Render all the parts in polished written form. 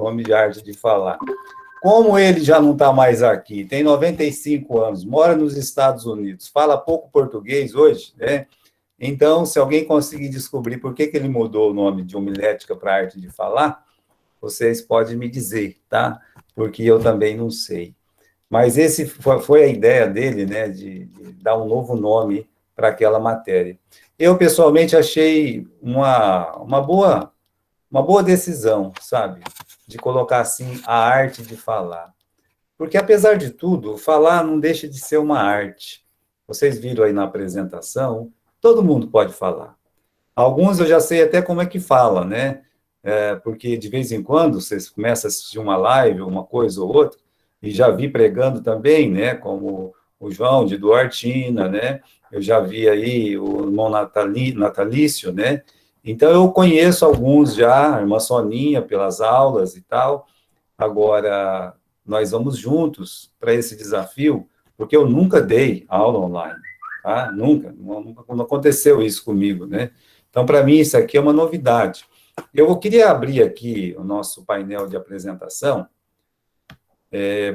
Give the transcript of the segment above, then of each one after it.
nome de arte de falar. Como ele já não está mais aqui, tem 95 anos, mora nos Estados Unidos, fala pouco português hoje, né? Então, se alguém conseguir descobrir por que ele mudou o nome de homilética para arte de falar, vocês podem me dizer, tá? Porque eu também não sei. Mas esse foi a ideia dele, né, de dar um novo nome para aquela matéria. Eu, pessoalmente, achei uma boa decisão, sabe? De colocar, assim, a arte de falar. Porque, apesar de tudo, falar não deixa de ser uma arte. Vocês viram aí na apresentação, todo mundo pode falar. Alguns eu já sei até como é que fala, né? Porque de vez em quando vocês começam a assistir uma live, uma coisa ou outra, e já vi pregando também, né? Como o João de Duartina, né? Eu já vi aí o irmão Natalício, né? Então eu conheço alguns já, a irmã Soninha, pelas aulas e tal. Agora, nós vamos juntos para esse desafio, porque eu nunca dei aula online, tá? Nunca, não aconteceu isso comigo, né? Então, para mim, isso aqui é uma novidade. Eu queria abrir aqui o nosso painel de apresentação.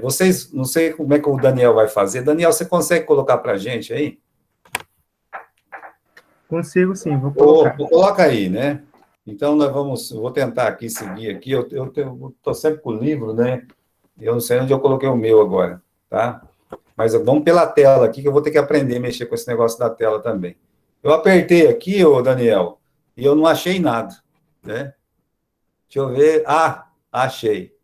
Vocês, não sei como é que o Daniel vai fazer. Daniel, você consegue colocar para a gente aí? Consigo sim, vou colocar. Coloca aí, né? Então, eu vou tentar aqui seguir aqui. Eu estou sempre com o livro, né? Eu não sei onde eu coloquei o meu agora, tá? Mas vamos pela tela aqui, que eu vou ter que aprender a mexer com esse negócio da tela também. Eu apertei aqui, ô Daniel, e eu não achei nada, né? Deixa eu ver. Ah, achei.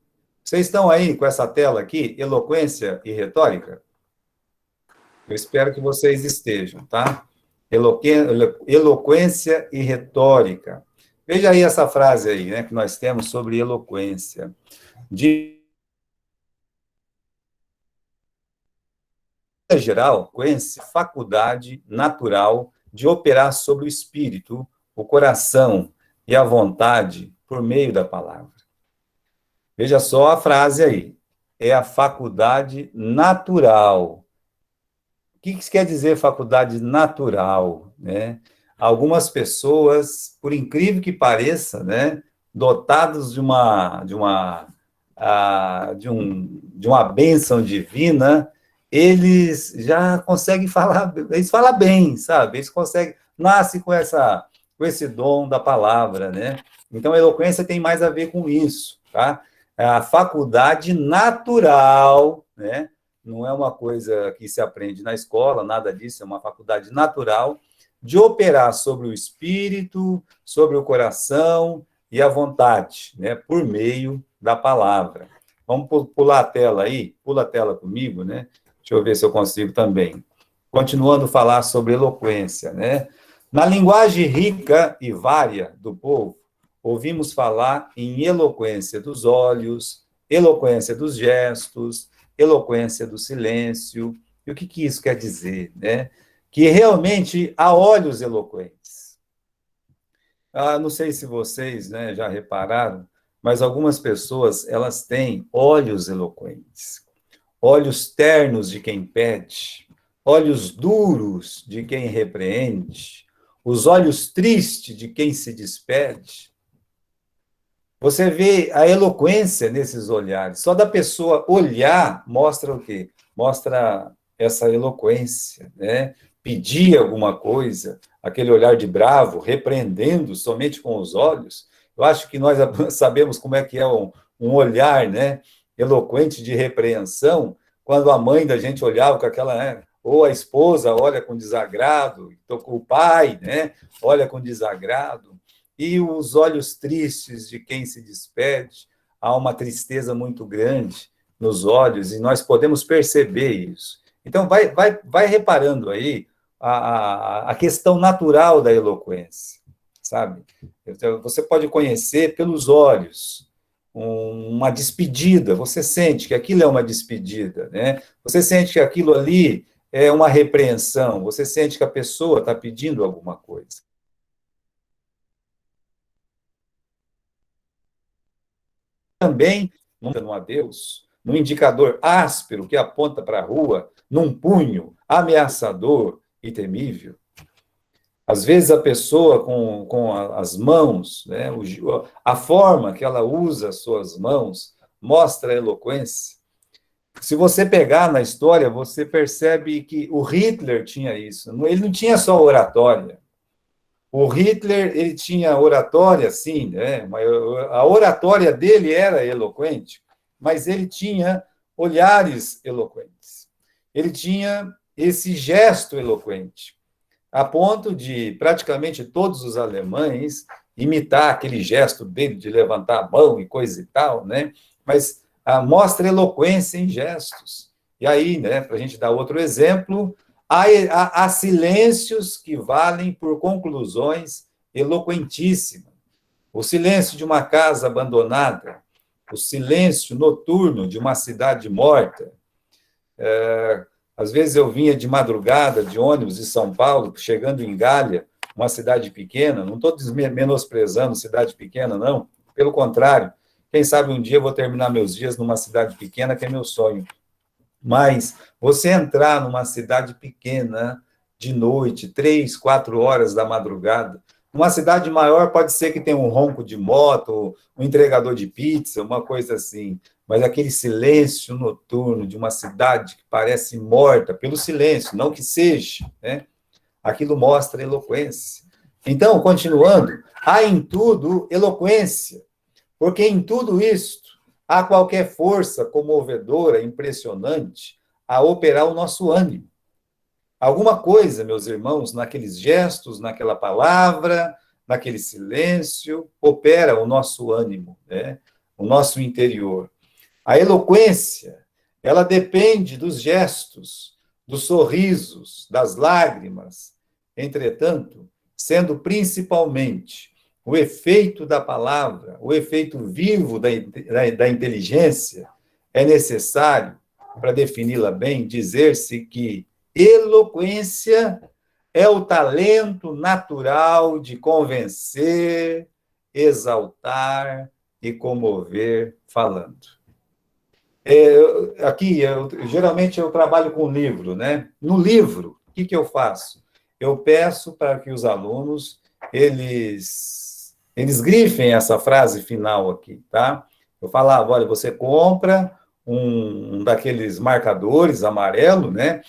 Vocês estão aí com essa tela aqui, eloquência e retórica? Eu espero que vocês estejam, tá? Eloquência e retórica. Veja aí essa frase aí, né, que nós temos sobre eloquência. De geral, eloquência, faculdade natural de operar sobre o espírito, o coração e a vontade por meio da palavra. Veja só a frase aí. É a faculdade natural. O que isso quer dizer faculdade natural, né? Algumas pessoas, por incrível que pareça, né, dotados de uma bênção divina, eles já conseguem falar, eles falam bem, sabe? Eles conseguem, nascem com esse dom da palavra, né? Então, a eloquência tem mais a ver com isso, tá? É a faculdade natural, né? Não é uma coisa que se aprende na escola, nada disso, é uma faculdade natural de operar sobre o espírito, sobre o coração e a vontade, né, por meio da palavra. Vamos pular a tela aí, pula a tela comigo, né? Deixa eu ver se eu consigo também. Continuando a falar sobre eloquência, né? Na linguagem rica e vária do povo, ouvimos falar em eloquência dos olhos, eloquência dos gestos, eloquência do silêncio. E o que isso quer dizer, né? Que realmente há olhos eloquentes. Não sei se vocês, né, já repararam, mas algumas pessoas, elas têm olhos eloquentes, olhos ternos de quem pede, olhos duros de quem repreende, os olhos tristes de quem se despede. Você vê a eloquência nesses olhares. Só da pessoa olhar mostra o quê? Mostra essa eloquência, né? Pedir alguma coisa, aquele olhar de bravo, repreendendo somente com os olhos. Eu acho que nós sabemos como é que é um olhar, né? Eloquente de repreensão, quando a mãe da gente olhava com aquela, né? Ou a esposa olha com desagrado, o pai, né? Olha com desagrado. E os olhos tristes de quem se despede, há uma tristeza muito grande nos olhos, e nós podemos perceber isso. Então, vai reparando aí a questão natural da eloquência, sabe? Então, você pode conhecer pelos olhos uma despedida, você sente que aquilo é uma despedida, né? Você sente que aquilo ali é uma repreensão, você sente que a pessoa está pedindo alguma coisa. Também, num adeus, num indicador áspero que aponta para a rua, num punho ameaçador e temível. Às vezes a pessoa com as mãos, né, a forma que ela usa as suas mãos, mostra a eloquência. Se você pegar na história, você percebe que o Hitler tinha isso. Ele não tinha só oratória. O Hitler, ele tinha oratória, sim, né? A oratória dele era eloquente, mas ele tinha olhares eloquentes. Ele tinha esse gesto eloquente, a ponto de praticamente todos os alemães imitar aquele gesto dele de levantar a mão e coisa e tal, né? Mas mostra eloquência em gestos. E aí, né, para a gente dar outro exemplo, há silêncios que valem por conclusões eloquentíssimas. O silêncio de uma casa abandonada, o silêncio noturno de uma cidade morta. Às vezes eu vinha de madrugada, de ônibus de São Paulo, chegando em Galha, uma cidade pequena, não estou menosprezando cidade pequena, não, pelo contrário, quem sabe um dia eu vou terminar meus dias numa cidade pequena, que é meu sonho. Mas você entrar numa cidade pequena, de noite, 3, 4 horas da madrugada, numa cidade maior pode ser que tenha um ronco de moto, um entregador de pizza, uma coisa assim, mas aquele silêncio noturno de uma cidade que parece morta, pelo silêncio, não que seja, né? Aquilo mostra eloquência. Então, continuando, há em tudo eloquência, porque em tudo isto há qualquer força comovedora, impressionante, a operar o nosso ânimo. Alguma coisa, meus irmãos, naqueles gestos, naquela palavra, naquele silêncio, opera o nosso ânimo, né? O nosso interior. A eloquência, ela depende dos gestos, dos sorrisos, das lágrimas. Entretanto, sendo principalmente o efeito da palavra, o efeito vivo da inteligência, é necessário, para defini-la bem, dizer-se que eloquência é o talento natural de convencer, exaltar e comover falando. Aqui, geralmente eu trabalho com livro, né? No livro, o que eu faço? Eu peço para que os alunos, eles grifem essa frase final aqui, tá? Eu falava, olha, você compra um daqueles marcadores amarelo, né?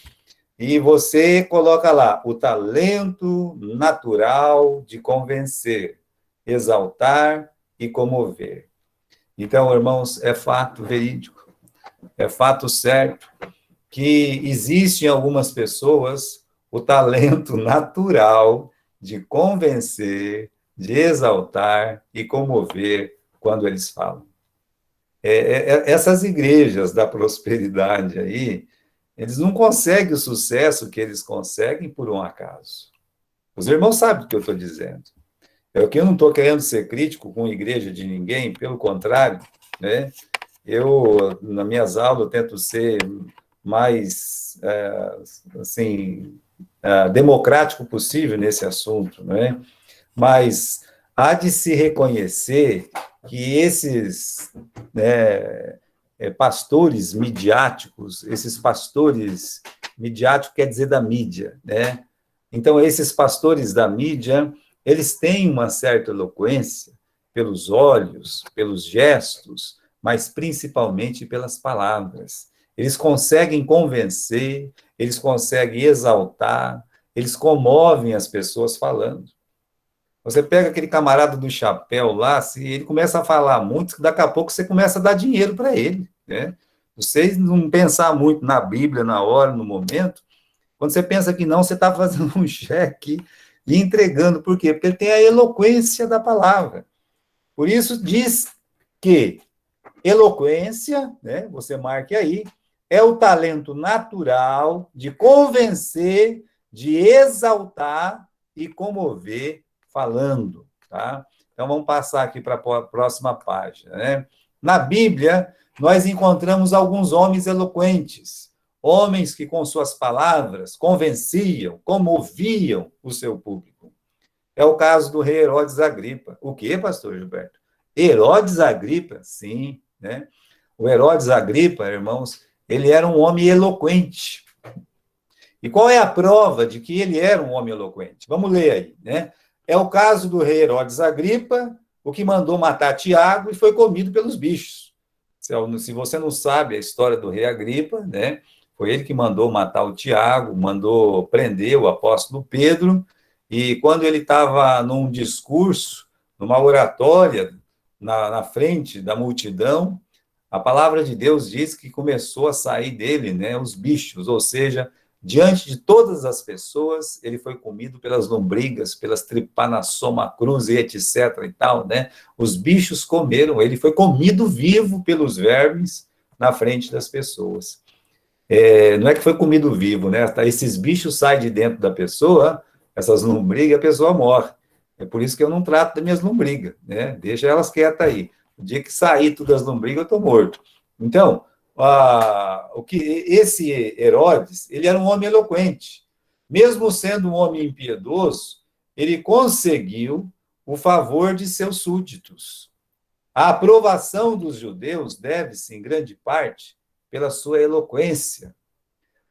E você coloca lá, o talento natural de convencer, exaltar e comover. Então, irmãos, é fato verídico. É fato certo que existe em algumas pessoas o talento natural de convencer, de exaltar e comover quando eles falam. Essas igrejas da prosperidade aí, eles não conseguem o sucesso que eles conseguem por um acaso. Os irmãos sabem o que eu estou dizendo. Eu não estou querendo ser crítico com a igreja de ninguém, pelo contrário, né? Eu, nas minhas aulas, eu tento ser mais, assim, democrático possível nesse assunto, né? Mas há de se reconhecer que esses, né, pastores midiáticos, quer dizer da mídia, né? Então, esses pastores da mídia, eles têm uma certa eloquência pelos olhos, pelos gestos, mas principalmente pelas palavras. Eles conseguem convencer, eles conseguem exaltar, eles comovem as pessoas falando. Você pega aquele camarada do chapéu lá, se ele começa a falar muito, daqui a pouco você começa a dar dinheiro para ele, né? Vocês não pensar muito na Bíblia, na hora, no momento, quando você pensa que não, você está fazendo um cheque e entregando. Por quê? Porque ele tem a eloquência da palavra. Por isso diz que eloquência, né, você marque aí, é o talento natural de convencer, de exaltar e comover falando, tá? Então, vamos passar aqui para a próxima página, né? Na Bíblia, nós encontramos alguns homens eloquentes, homens que, com suas palavras, convenciam, comoviam o seu público. É o caso do rei Herodes Agripa. O quê, pastor Gilberto? Herodes Agripa, sim, né? O Herodes Agripa, irmãos, ele era um homem eloquente. E qual é a prova de que ele era um homem eloquente? Vamos ler aí, né? É o caso do rei Herodes Agripa, o que mandou matar Tiago e foi comido pelos bichos. Se você não sabe a história do rei Agripa, né? Foi ele que mandou matar o Tiago, mandou prender o apóstolo Pedro, e quando ele estava num discurso, numa oratória, na frente da multidão, a palavra de Deus diz que começou a sair dele, né, os bichos, ou seja, diante de todas as pessoas, ele foi comido pelas lombrigas, pelas trypanosoma cruzi, etc. e tal, né? Os bichos comeram, ele foi comido vivo pelos vermes na frente das pessoas. Não é que foi comido vivo, né? Esses bichos saem de dentro da pessoa, essas lombrigas, a pessoa morre. É por isso que eu não trato das minhas lombrigas, né? Deixa elas quietas aí. O dia que sair tudo das lombrigas, eu estou morto. Então, esse Herodes, ele era um homem eloquente. Mesmo sendo um homem impiedoso, ele conseguiu o favor de seus súditos. A aprovação dos judeus deve-se, em grande parte, pela sua eloquência.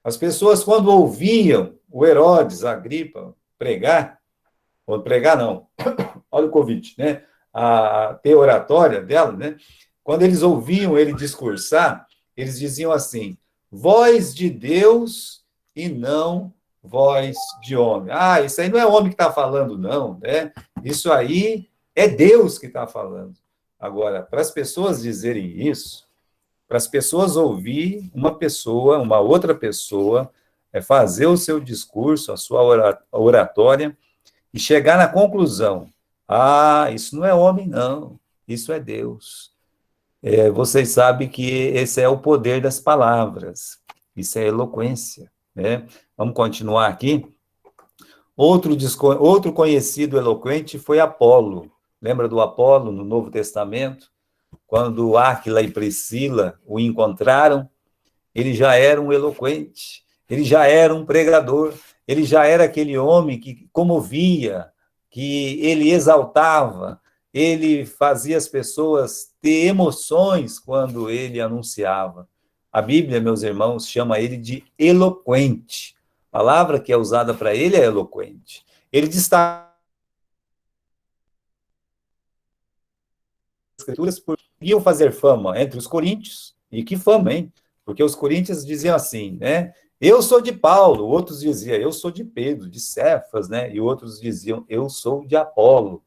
As pessoas, quando ouviam o Herodes Agripa pregar, ou pregar não, olha o convite, né? A ter oratória dela, né? Quando eles ouviam ele discursar, eles diziam assim: voz de Deus e não voz de homem. Ah, isso aí não é homem que está falando, não, né? Isso aí é Deus que está falando. Agora, para as pessoas dizerem isso, para as pessoas ouvir uma outra pessoa, fazer o seu discurso, a sua oratória, e chegar na conclusão: ah, isso não é homem, não, isso é Deus. Vocês sabem que esse é o poder das palavras, isso é eloquência, né? Vamos continuar aqui. Outro conhecido eloquente foi Apolo. Lembra do Apolo no Novo Testamento? Quando Áquila e Priscila o encontraram, ele já era um eloquente, ele já era um pregador, ele já era aquele homem que comovia, que ele exaltava, ele fazia as pessoas ter emoções quando ele anunciava. A Bíblia, meus irmãos, chama ele de eloquente. A palavra que é usada para ele é eloquente. Ele destaca as escrituras por iam fazer fama entre os coríntios, e que fama, hein? Porque os coríntios diziam assim, né? Eu sou de Paulo, outros diziam, eu sou de Pedro, de Cefas, né? E outros diziam, eu sou de Apolo.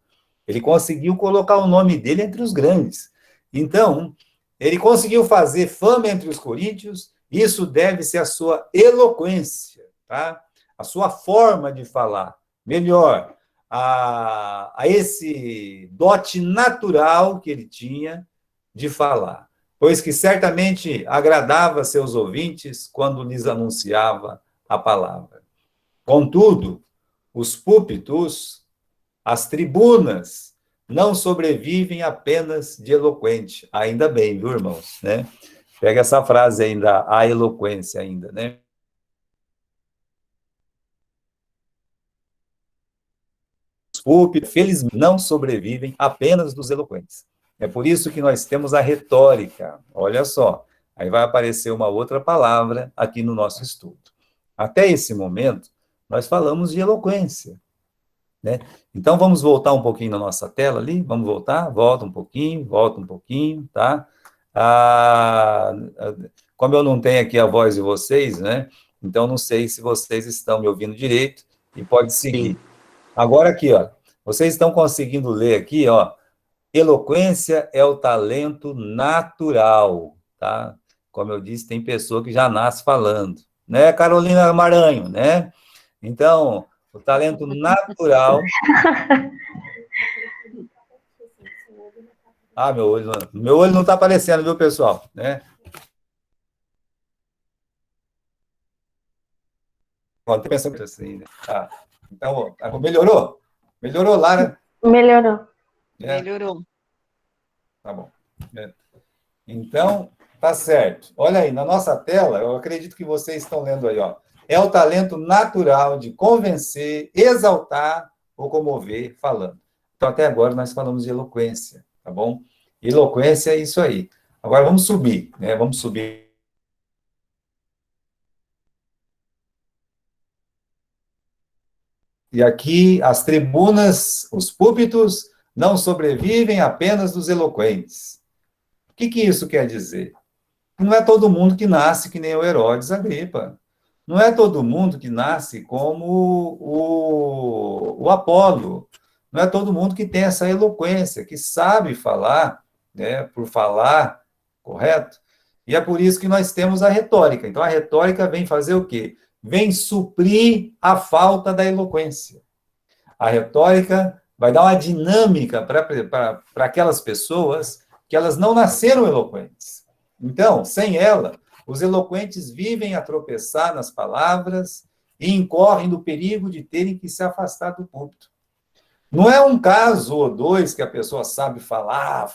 Ele conseguiu colocar o nome dele entre os grandes. Então, ele conseguiu fazer fama entre os coríntios, isso deve-se à sua eloquência, tá? A sua forma de falar. Melhor, a esse dote natural que ele tinha de falar, pois que certamente agradava seus ouvintes quando lhes anunciava a palavra. Contudo, os púlpitos, as tribunas, não sobrevivem apenas de eloquente. Ainda bem, viu, irmãos? Né? Pega essa frase ainda, a eloquência ainda, né? Os púlpitos, felizmente, não sobrevivem apenas dos eloquentes. É por isso que nós temos a retórica. Olha só, aí vai aparecer uma outra palavra aqui no nosso estudo. Até esse momento, nós falamos de eloquência, né? Então, vamos voltar um pouquinho na nossa tela ali, vamos voltar, volta um pouquinho, tá? Ah, como eu não tenho aqui a voz de vocês, né? Então, não sei se vocês estão me ouvindo direito e pode seguir. Agora aqui, ó, vocês estão conseguindo ler aqui, ó, eloquência é o talento natural, tá? Como eu disse, tem pessoa que já nasce falando, né, Carolina Maranhão, né? Então, o talento natural... Ah, meu olho não está aparecendo, viu, pessoal? Né? Estou pensando assim, né? Tá. Então, melhorou? Melhorou, Lara? Melhorou. Melhorou. Tá bom. Então, tá certo. Olha aí, na nossa tela, eu acredito que vocês estão lendo aí, ó. É o talento natural de convencer, exaltar ou comover falando. Então, até agora, nós falamos de eloquência, tá bom? Eloquência é isso aí. Agora, vamos subir, né? Vamos subir. E aqui, as tribunas, os púlpitos, não sobrevivem apenas dos eloquentes. O que isso quer dizer? Não é todo mundo que nasce que nem o Herodes Agripa. Não é todo mundo que nasce como o Apolo. Não é todo mundo que tem essa eloquência, que sabe falar, né, por falar, correto? E é por isso que nós temos a retórica. Então, a retórica vem fazer o quê? Vem suprir a falta da eloquência. A retórica vai dar uma dinâmica para aquelas pessoas que elas não nasceram eloquentes. Então, sem ela, os eloquentes vivem a tropeçar nas palavras e incorrem no perigo de terem que se afastar do púlpito. Não é um caso ou dois que a pessoa sabe falar,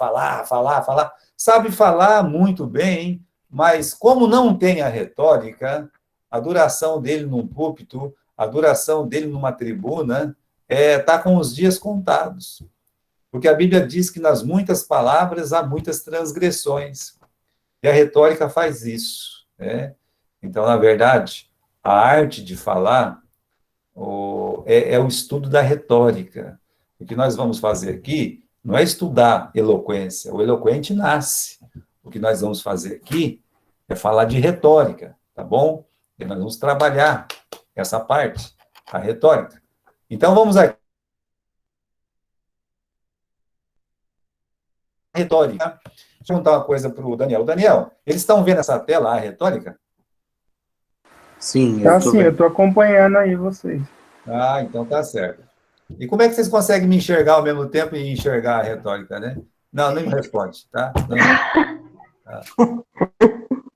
sabe falar muito bem, mas como não tem a retórica, a duração dele num púlpito, a duração dele numa tribuna, está com os dias contados. Porque a Bíblia diz que nas muitas palavras há muitas transgressões. E a retórica faz isso, né? Então, na verdade, a arte de falar é o estudo da retórica. O que nós vamos fazer aqui não é estudar eloquência, o eloquente nasce. O que nós vamos fazer aqui é falar de retórica, tá bom? E nós vamos trabalhar essa parte, a retórica. Então, vamos aqui. Retórica. Deixa eu contar uma coisa para o Daniel. Daniel, eles estão vendo essa tela, a retórica? Sim, Tá sim, eu tô acompanhando aí vocês. Ah, então tá certo. E como é que vocês conseguem me enxergar ao mesmo tempo e enxergar a retórica, né? Não, nem me responde, tá?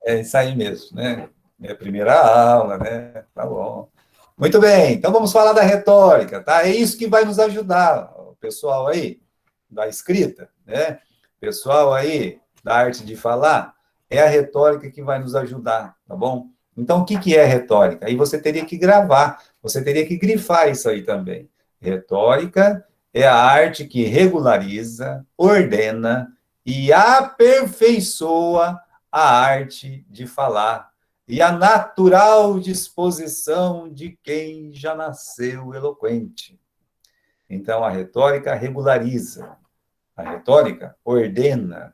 É isso aí mesmo, né? Minha primeira aula, né? Tá bom. Muito bem, então vamos falar da retórica, tá? É isso que vai nos ajudar, o pessoal aí da escrita, né? Pessoal aí da arte de falar, é a retórica que vai nos ajudar, tá bom? Então, o que é retórica? Aí você teria que gravar, você teria que grifar isso aí também. Retórica é a arte que regulariza, ordena e aperfeiçoa a arte de falar e a natural disposição de quem já nasceu eloquente. Então, a retórica regulariza, a retórica ordena,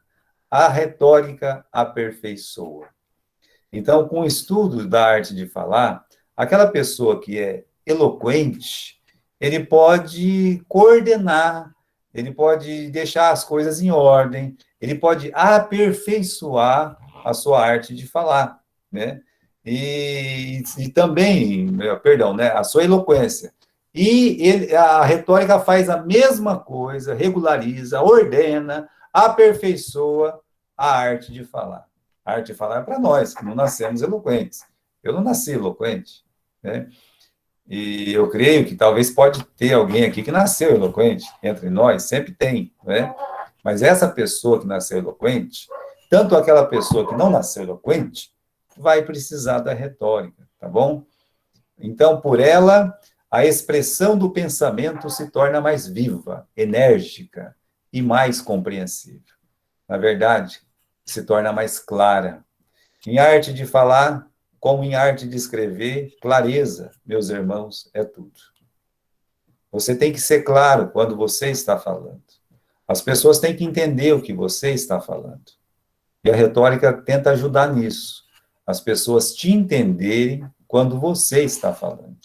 a retórica aperfeiçoa. Então, com o estudo da arte de falar, aquela pessoa que é eloquente, ele pode coordenar, ele pode deixar as coisas em ordem, ele pode aperfeiçoar a sua arte de falar, né? E também, perdão, né, a sua eloquência. A retórica faz a mesma coisa, regulariza, ordena, aperfeiçoa a arte de falar. A arte de falar é para nós, que não nascemos eloquentes. Eu não nasci eloquente, né? E eu creio que talvez pode ter alguém aqui que nasceu eloquente, entre nós, sempre tem, né? Mas essa pessoa que nasceu eloquente, tanto aquela pessoa que não nasceu eloquente, vai precisar da retórica, tá bom? Então, por ela, a expressão do pensamento se torna mais viva, enérgica e mais compreensível. Na verdade, se torna mais clara. Em arte de falar, como em arte de escrever, clareza, meus irmãos, é tudo. Você tem que ser claro quando você está falando. As pessoas têm que entender o que você está falando. E a retórica tenta ajudar nisso. As pessoas te entenderem quando você está falando.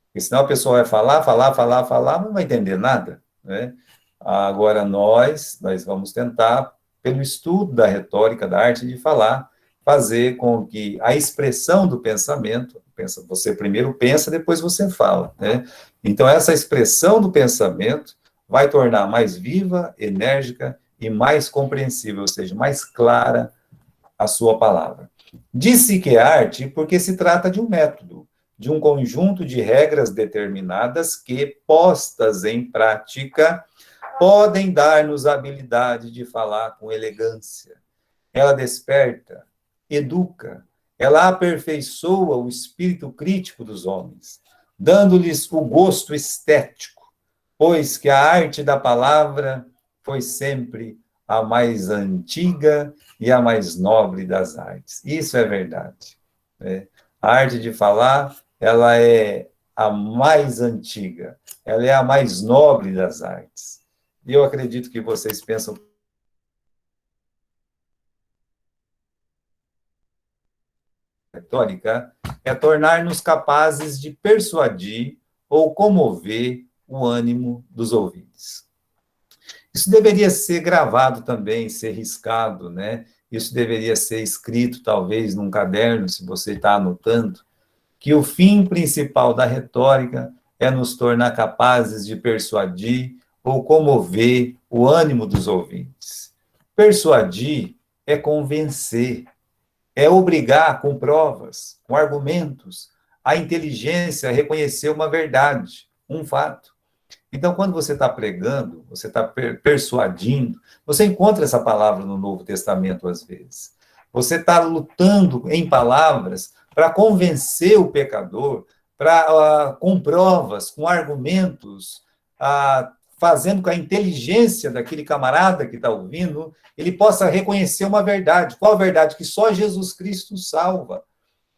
Porque senão a pessoa vai falar, não vai entender nada, né? Agora nós vamos tentar, pelo estudo da retórica, da arte de falar, fazer com que a expressão do pensamento, você primeiro pensa, depois você fala, né? Então, essa expressão do pensamento vai tornar mais viva, enérgica e mais compreensível, ou seja, mais clara a sua palavra. Disse que é arte porque se trata de um método, de um conjunto de regras determinadas que, postas em prática, podem dar-nos a habilidade de falar com elegância. Ela desperta, educa, ela aperfeiçoa o espírito crítico dos homens, dando-lhes o gosto estético, pois que a arte da palavra foi sempre a mais antiga e a mais nobre das artes. Isso é verdade, né? A arte de falar, ela é a mais antiga, ela é a mais nobre das artes. E eu acredito que vocês pensam retórica é tornar-nos capazes de persuadir ou comover o ânimo dos ouvintes. Isso deveria ser gravado também, ser riscado, né? Isso deveria ser escrito, talvez, num caderno, se você está anotando, que o fim principal da retórica é nos tornar capazes de persuadir ou comover o ânimo dos ouvintes. Persuadir é convencer, é obrigar com provas, com argumentos, a inteligência a reconhecer uma verdade, um fato. Então, quando você está pregando, você está persuadindo, você encontra essa palavra no Novo Testamento às vezes. Você está lutando em palavras para convencer o pecador, com provas, com argumentos, fazendo com a inteligência daquele camarada que está ouvindo, ele possa reconhecer uma verdade. Qual a verdade? Que só Jesus Cristo salva.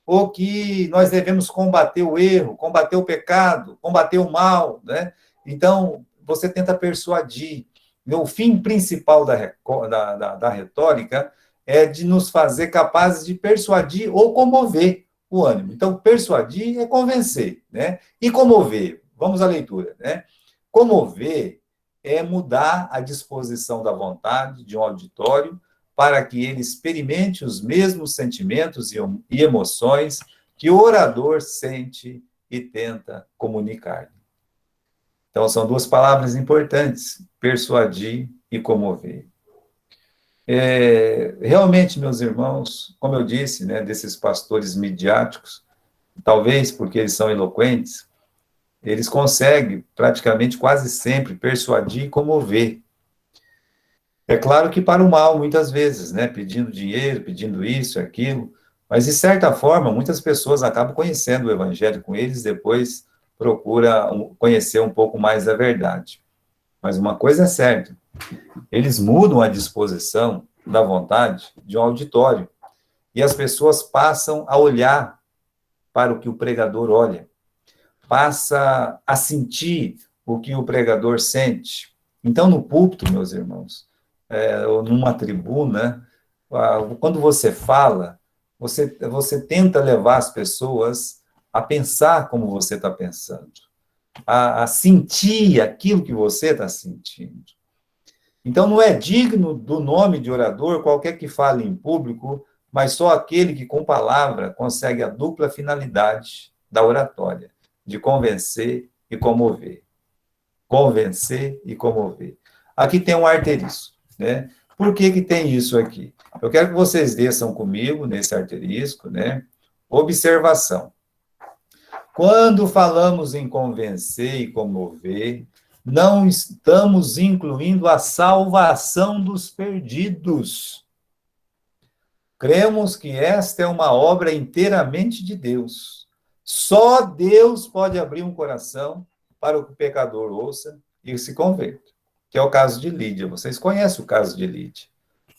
Ou que nós devemos combater o erro, combater o pecado, combater o mal, né? Então, você tenta persuadir. O fim principal da retórica é de nos fazer capazes de persuadir ou comover o ânimo. Então, persuadir é convencer, né? E comover, vamos à leitura, né? Comover é mudar a disposição da vontade de um auditório para que ele experimente os mesmos sentimentos e emoções que o orador sente e tenta comunicar. Então, são duas palavras importantes, persuadir e comover. Realmente, meus irmãos, como eu disse, né, desses pastores midiáticos, talvez porque eles são eloquentes, eles conseguem praticamente quase sempre persuadir e comover. É claro que para o mal, muitas vezes, né, pedindo dinheiro, pedindo isso, aquilo, mas de certa forma, muitas pessoas acabam conhecendo o evangelho com eles, depois procura conhecer um pouco mais da verdade. Mas uma coisa é certa, eles mudam a disposição da vontade de um auditório, e as pessoas passam a olhar para o que o pregador olha, passa a sentir o que o pregador sente. Então, no púlpito, meus irmãos, ou numa tribuna, quando você fala, você tenta levar as pessoas a pensar como você está pensando, a sentir aquilo que você está sentindo. Então, não é digno do nome de orador qualquer que fale em público, mas só aquele que, com palavra, consegue a dupla finalidade da oratória, de convencer e comover. Convencer e comover. Aqui tem um arterisco, né? Por que tem isso aqui? Eu quero que vocês desçam comigo nesse arterisco, né? Observação. Quando falamos em convencer e comover, não estamos incluindo a salvação dos perdidos. Cremos que esta é uma obra inteiramente de Deus. Só Deus pode abrir um coração para que o pecador ouça e se converta, que é o caso de Lídia. Vocês conhecem o caso de Lídia.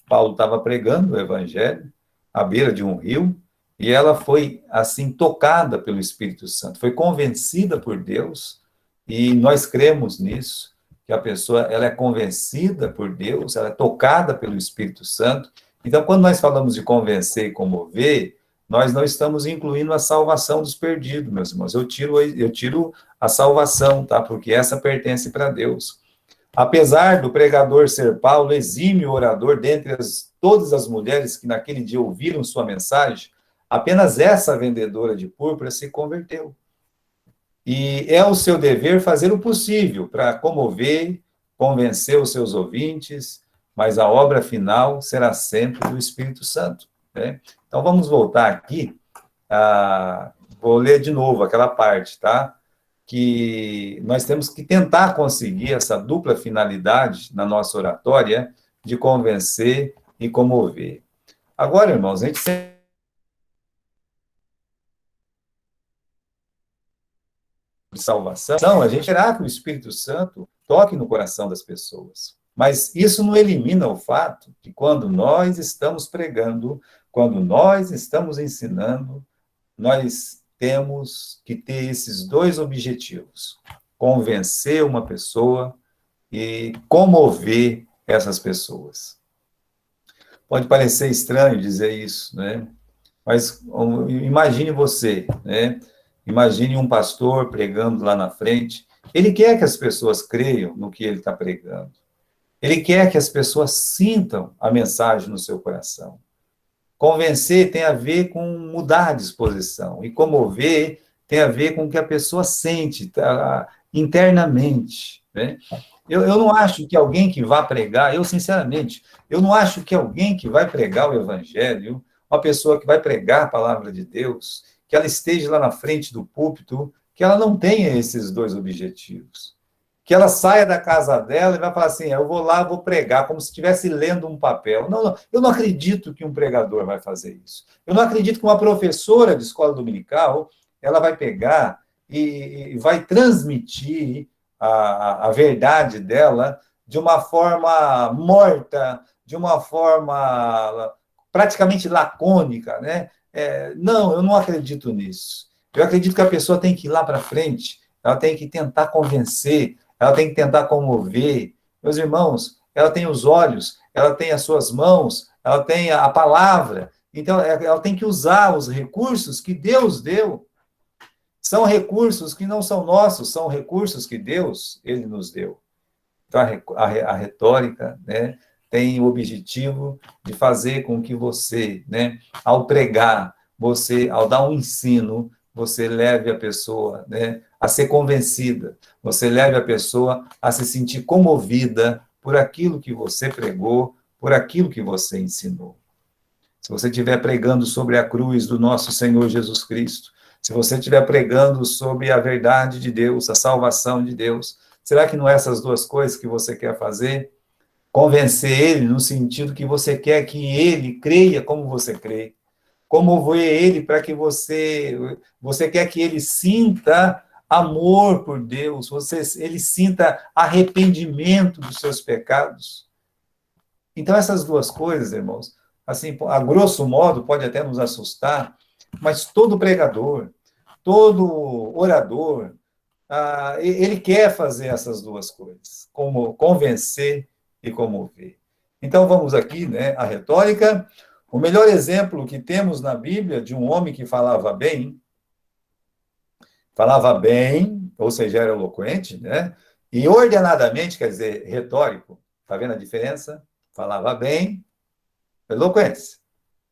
Paulo estava pregando o evangelho à beira de um rio, e ela foi, assim, tocada pelo Espírito Santo, foi convencida por Deus, e nós cremos nisso, que a pessoa ela é convencida por Deus, ela é tocada pelo Espírito Santo. Então, quando nós falamos de convencer e comover, nós não estamos incluindo a salvação dos perdidos, meus irmãos. Eu tiro a salvação, tá? Porque essa pertence para Deus. Apesar do pregador ser Paulo, exímio orador dentre todas as mulheres que naquele dia ouviram sua mensagem, apenas essa vendedora de púrpura se converteu. E é o seu dever fazer o possível para comover, convencer os seus ouvintes, mas a obra final será sempre do Espírito Santo, né? Então, vamos voltar aqui, vou ler de novo aquela parte, tá? Que nós temos que tentar conseguir essa dupla finalidade na nossa oratória de convencer e comover. Agora, irmãos, a gente sempre de salvação, a gente terá que o Espírito Santo toque no coração das pessoas. Mas isso não elimina o fato que quando nós estamos pregando, quando nós estamos ensinando, nós temos que ter esses dois objetivos: convencer uma pessoa e comover essas pessoas. Pode parecer estranho dizer isso, né? Mas imagine você, né? Imagine um pastor pregando lá na frente. Ele quer que as pessoas creiam no que ele está pregando. Ele quer que as pessoas sintam a mensagem no seu coração. Convencer tem a ver com mudar a disposição. E comover tem a ver com o que a pessoa sente internamente, né? Eu não acho que alguém que vá pregar, sinceramente, eu não acho que alguém que vai pregar o evangelho, uma pessoa que vai pregar a palavra de Deus, que ela esteja lá na frente do púlpito, que ela não tenha esses dois objetivos. Que ela saia da casa dela e vai falar assim, eu vou lá, vou pregar, como se estivesse lendo um papel. Não, eu não acredito que um pregador vai fazer isso. Eu não acredito que uma professora de escola dominical, ela vai pegar e vai transmitir a verdade dela de uma forma morta, de uma forma praticamente lacônica, né? Não, eu não acredito nisso. Eu acredito que a pessoa tem que ir lá para frente, ela tem que tentar convencer, ela tem que tentar comover. Meus irmãos, ela tem os olhos, ela tem as suas mãos, ela tem a palavra. Então, ela tem que usar os recursos que Deus deu. São recursos que não são nossos, são recursos que Deus, Ele nos deu. Então, a retórica, né, tem o objetivo de fazer com que você, né, ao pregar, você, ao dar um ensino, você leve a pessoa, né, a ser convencida, você leve a pessoa a se sentir comovida por aquilo que você pregou, por aquilo que você ensinou. Se você estiver pregando sobre a cruz do nosso Senhor Jesus Cristo, se você estiver pregando sobre a verdade de Deus, a salvação de Deus, será que não é essas duas coisas que você quer fazer? Convencer ele no sentido que você quer que ele creia como você crê. Comover ele para que você quer que ele sinta amor por Deus, ele sinta arrependimento dos seus pecados. Então, essas duas coisas, irmãos, assim, a grosso modo, pode até nos assustar, mas todo pregador, todo orador, ele quer fazer essas duas coisas, como convencer e comover. Então, vamos aqui, né, a retórica. O melhor exemplo que temos na Bíblia de um homem que falava bem, ou seja, era eloquente, né, e ordenadamente, quer dizer, retórico. Está vendo a diferença? Falava bem, eloquência.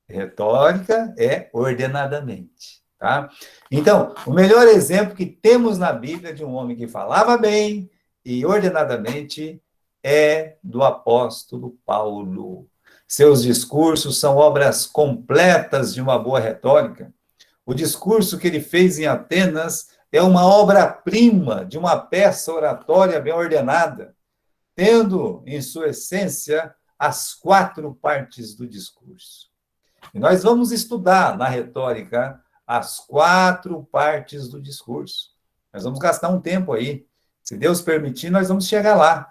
Retórica é ordenadamente, tá? Então, o melhor exemplo que temos na Bíblia de um homem que falava bem e ordenadamente é do apóstolo Paulo. Seus discursos são obras completas de uma boa retórica. O discurso que ele fez em Atenas é uma obra-prima de uma peça oratória bem ordenada, tendo em sua essência as 4 partes do discurso. E nós vamos estudar na retórica as 4 partes do discurso. Nós vamos gastar um tempo aí. Se Deus permitir, nós vamos chegar lá.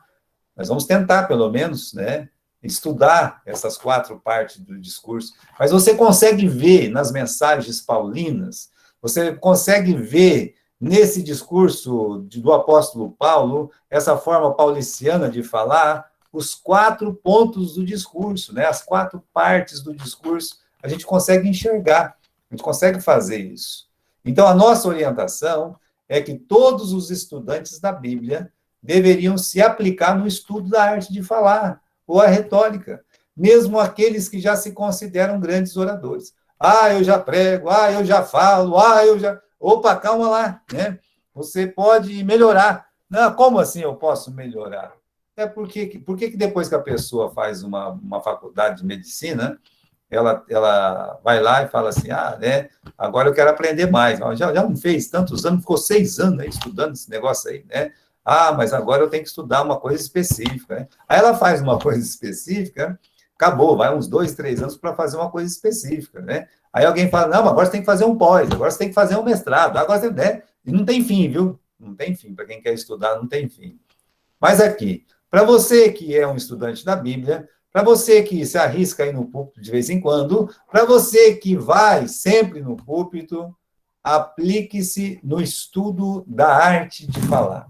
Nós vamos tentar, pelo menos, né, estudar essas 4 partes do discurso. Mas você consegue ver nas mensagens paulinas, você consegue ver nesse discurso do apóstolo Paulo, essa forma pauliciana de falar, os 4 pontos do discurso, né, as 4 partes do discurso, a gente consegue enxergar, a gente consegue fazer isso. Então, a nossa orientação é que todos os estudantes da Bíblia deveriam se aplicar no estudo da arte de falar, ou a retórica, mesmo aqueles que já se consideram grandes oradores. Eu já prego, eu já falo, eu já... Opa, calma lá, né? Você pode melhorar. Não, como assim eu posso melhorar? Por que depois que a pessoa faz uma faculdade de medicina, ela vai lá e fala assim, né, agora eu quero aprender mais. Já não fez tantos anos, ficou 6 anos aí estudando esse negócio aí, né? Mas agora eu tenho que estudar uma coisa específica, né? Aí ela faz uma coisa específica, acabou, vai uns 2, 3 anos para fazer uma coisa específica, né? Aí alguém fala, não, agora você tem que fazer um pós, agora você tem que fazer um mestrado, agora você, né? E não tem fim, viu? Não tem fim, para quem quer estudar, não tem fim. Mas aqui, para você que é um estudante da Bíblia, para você que se arrisca aí no púlpito de vez em quando, para você que vai sempre no púlpito, Aplique-se no estudo da arte de falar.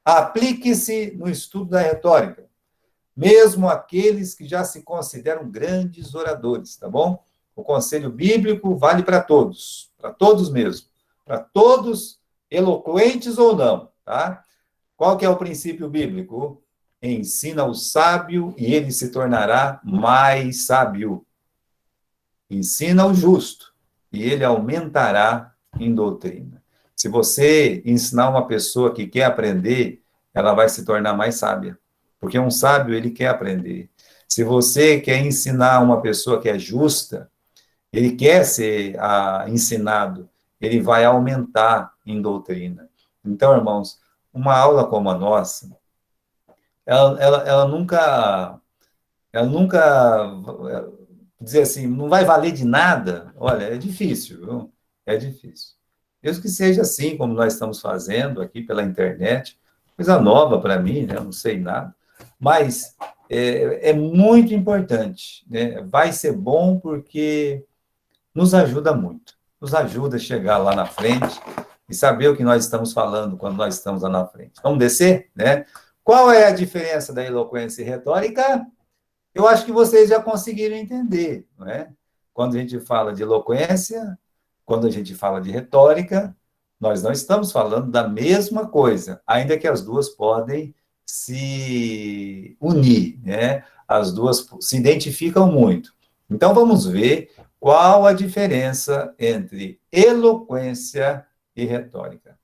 Aplique-se no estudo da retórica. Mesmo aqueles que já se consideram grandes oradores, tá bom? O conselho bíblico vale para todos mesmo, para todos, eloquentes ou não, tá? Qual que é o princípio bíblico? Ensina o sábio e ele se tornará mais sábio. Ensina o justo e ele aumentará em doutrina. Se você ensinar uma pessoa que quer aprender, ela vai se tornar mais sábia, porque um sábio, ele quer aprender. Se você quer ensinar uma pessoa que é justa, ele quer ser ensinado, ele vai aumentar em doutrina. Então, irmãos, uma aula como a nossa, ela nunca, dizer assim, não vai valer de nada. Olha, é difícil, viu? É difícil. Mesmo que seja assim, como nós estamos fazendo aqui pela internet, coisa nova para mim, né? Eu não sei nada, mas é muito importante, né? Vai ser bom porque nos ajuda muito, nos ajuda a chegar lá na frente e saber o que nós estamos falando quando nós estamos lá na frente. Vamos descer, né? Qual é a diferença da eloquência e retórica? Eu acho que vocês já conseguiram entender, não é? Quando a gente fala de eloquência, quando a gente fala de retórica, nós não estamos falando da mesma coisa, ainda que as duas podem se unir, né? As duas se identificam muito. Então, vamos ver qual a diferença entre eloquência e retórica.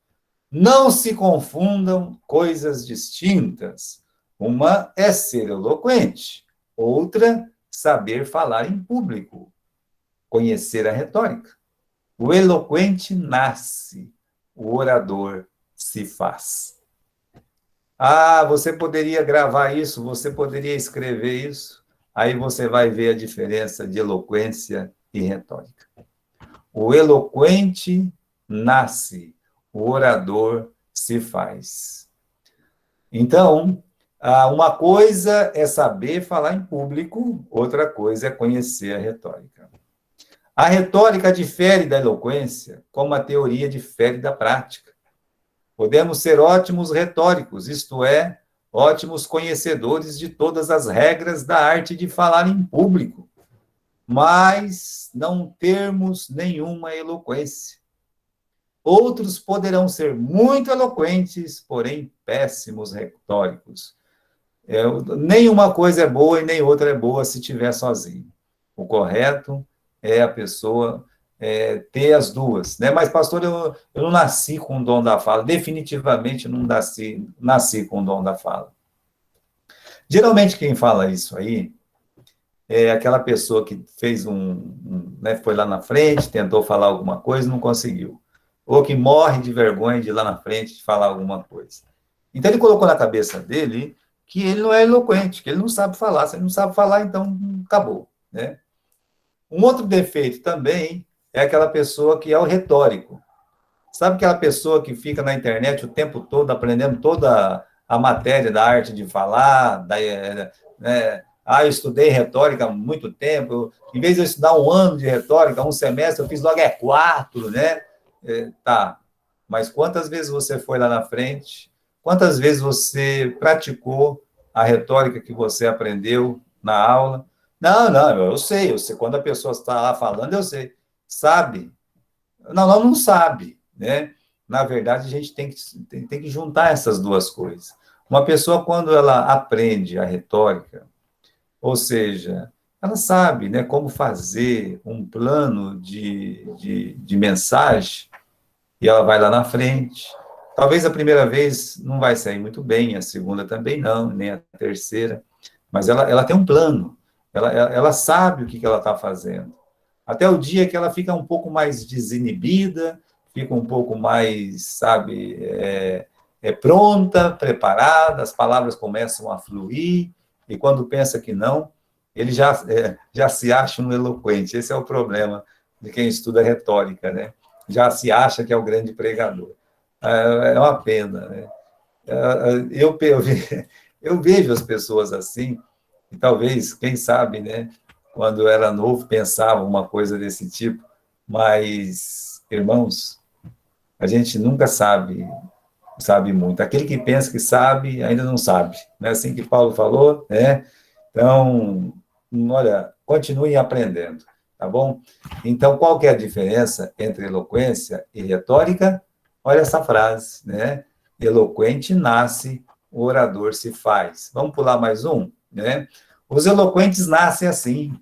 Não se confundam coisas distintas. Uma é ser eloquente, outra, saber falar em público, conhecer a retórica. O eloquente nasce, o orador se faz. Ah, você poderia gravar isso, você poderia escrever isso, aí você vai ver a diferença de eloquência e retórica. O eloquente nasce, o orador se faz. Então, uma coisa é saber falar em público, outra coisa é conhecer a retórica. A retórica difere da eloquência, como a teoria difere da prática. Podemos ser ótimos retóricos, isto é, ótimos conhecedores de todas as regras da arte de falar em público, mas não termos nenhuma eloquência. Outros poderão ser muito eloquentes, porém péssimos retóricos. Nenhuma coisa é boa e nem outra é boa se estiver sozinho. O correto é a pessoa ter as duas, né? Mas, pastor, eu não nasci com o dom da fala, definitivamente não nasci com o dom da fala. Geralmente, quem fala isso aí é aquela pessoa que fez né, foi lá na frente, tentou falar alguma coisa, não conseguiu. Ou que morre de vergonha de ir lá na frente de falar alguma coisa. Então, ele colocou na cabeça dele que ele não é eloquente, que ele não sabe falar. Se ele não sabe falar, então acabou, né? Um outro defeito também é aquela pessoa que é o retórico. Sabe aquela pessoa que fica na internet o tempo todo aprendendo toda a matéria da arte de falar, né? Eu estudei retórica há muito tempo, em vez de eu estudar 1 ano de retórica, 1 semestre, eu fiz logo 4, né? Tá, mas quantas vezes você foi lá na frente? Quantas vezes você praticou a retórica que você aprendeu na aula? Não, eu sei. Quando a pessoa está lá falando, eu sei. Sabe? Não sabe, né? Na verdade, a gente tem que juntar essas duas coisas. Uma pessoa, quando ela aprende a retórica, ou seja, ela sabe, né, como fazer um plano de mensagem, e ela vai lá na frente. Talvez a primeira vez não vai sair muito bem, a segunda também não, nem a terceira, mas ela tem um plano, ela sabe o que ela está fazendo. Até o dia que ela fica um pouco mais desinibida, fica um pouco mais, sabe, pronta, preparada, as palavras começam a fluir, e quando pensa que não, ele já se acha um eloquente. Esse é o problema de quem estuda retórica, né? Já se acha que é o grande pregador. É uma pena, né? Eu vejo as pessoas assim, e talvez, quem sabe, né, quando eu era novo, pensava uma coisa desse tipo, mas, irmãos, A gente nunca sabe muito. Aquele que pensa que sabe, ainda não sabe. Não é assim que Paulo falou, né? Então, olha, continuem aprendendo, tá bom? Então, qual que é a diferença entre eloquência e retórica? Olha essa frase, né? Eloquente nasce, o orador se faz. Vamos pular mais um, né? Os eloquentes nascem assim.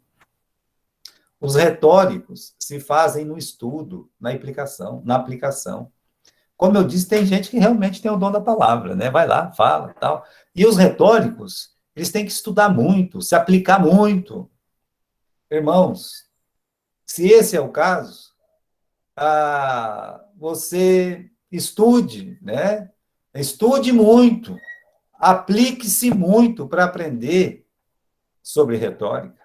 Os retóricos se fazem no estudo, na aplicação. Como eu disse, tem gente que realmente tem o dom da palavra, né? Vai lá, fala, tal. E os retóricos, eles têm que estudar muito, se aplicar muito. Irmãos, se esse é o caso, você estude, né? Estude muito, aplique-se muito para aprender sobre retórica.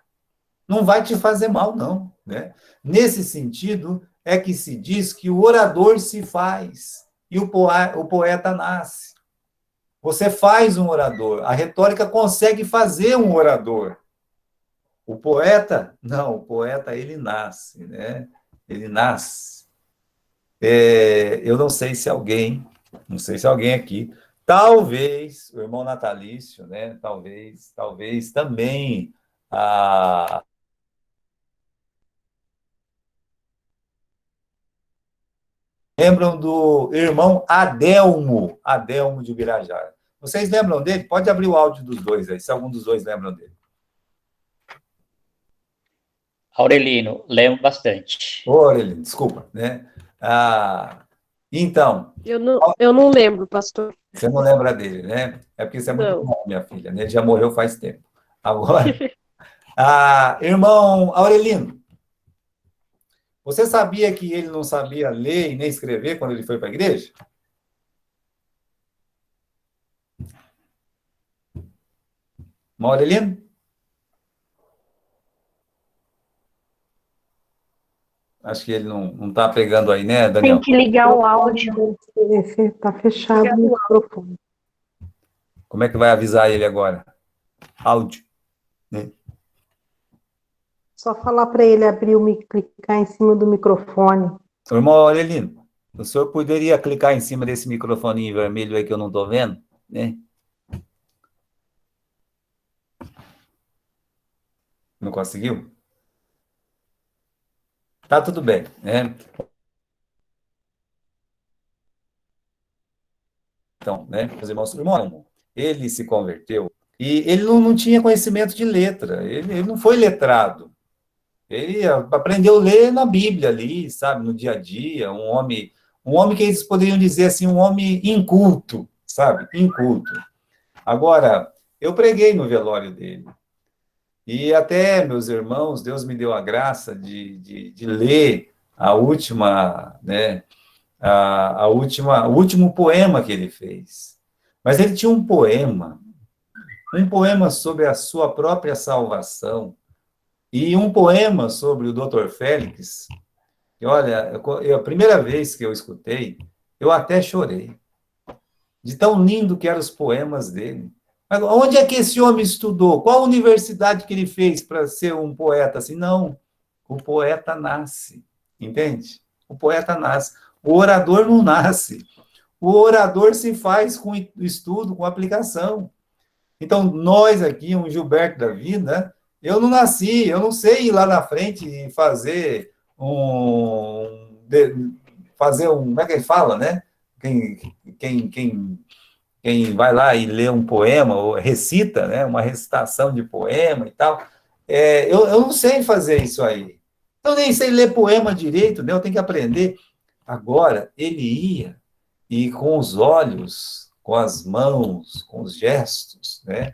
Não vai te fazer mal, não, né? Nesse sentido, é que se diz que o orador se faz e o poeta nasce. Você faz um orador, a retórica consegue fazer um orador. O poeta, não, o poeta, ele nasce, né? Ele nasce. Eu não sei se alguém aqui, talvez, o irmão natalício, né? Talvez também lembram do irmão Adelmo de Ubirajara. Vocês lembram dele? Pode abrir o áudio dos dois aí, se algum dos dois lembram dele. Aurelino, lembro bastante. Ô, Aurelino, desculpa, né? Então, Eu não lembro, pastor. você não lembra dele, né? É porque você é muito Não. bom, minha filha, né? Ele já morreu faz tempo. Agora, irmão Aurelino, você sabia que ele não sabia ler e nem escrever quando ele foi para a igreja? Irmão Aurelino? Acho que ele não está pegando aí, né, Daniel? Tem que ligar o áudio. Está fechado o microfone. Como é que vai avisar ele agora? Áudio, né? Só falar para ele abrir clicar em cima do microfone. Irmão Aurelino, o senhor poderia clicar em cima desse microfone vermelho aí que eu não estou vendo, né? Não conseguiu? Tá tudo bem, né? Então, né, meus irmãos, irmão, ele se converteu e ele não tinha conhecimento de letra, ele não foi letrado. Ele aprendeu a ler na Bíblia ali, sabe, no dia a dia, um homem que eles poderiam dizer assim, um homem inculto, sabe, inculto. Agora, eu preguei no velório dele, e até, meus irmãos, Deus me deu a graça de ler a última, né, o último poema que ele fez. Mas ele tinha um poema sobre a sua própria salvação, e um poema sobre o Dr. Félix, que, olha, a primeira vez que eu escutei, eu até chorei, de tão lindo que eram os poemas dele. Mas onde é que esse homem estudou? Qual universidade que ele fez para ser um poeta assim? Não, o poeta nasce, entende? O poeta nasce. O orador não nasce. O orador se faz com estudo, com aplicação. Então, nós aqui, um Gilberto da vida, eu não nasci, eu não sei ir lá na frente e fazer como é que ele fala, né? Quem vai lá e lê um poema, ou recita, né? Uma recitação de poema e tal, eu não sei fazer isso aí. Eu nem sei ler poema direito, né? Eu tenho que aprender. Agora, ele ia, e com os olhos, com as mãos, com os gestos, né?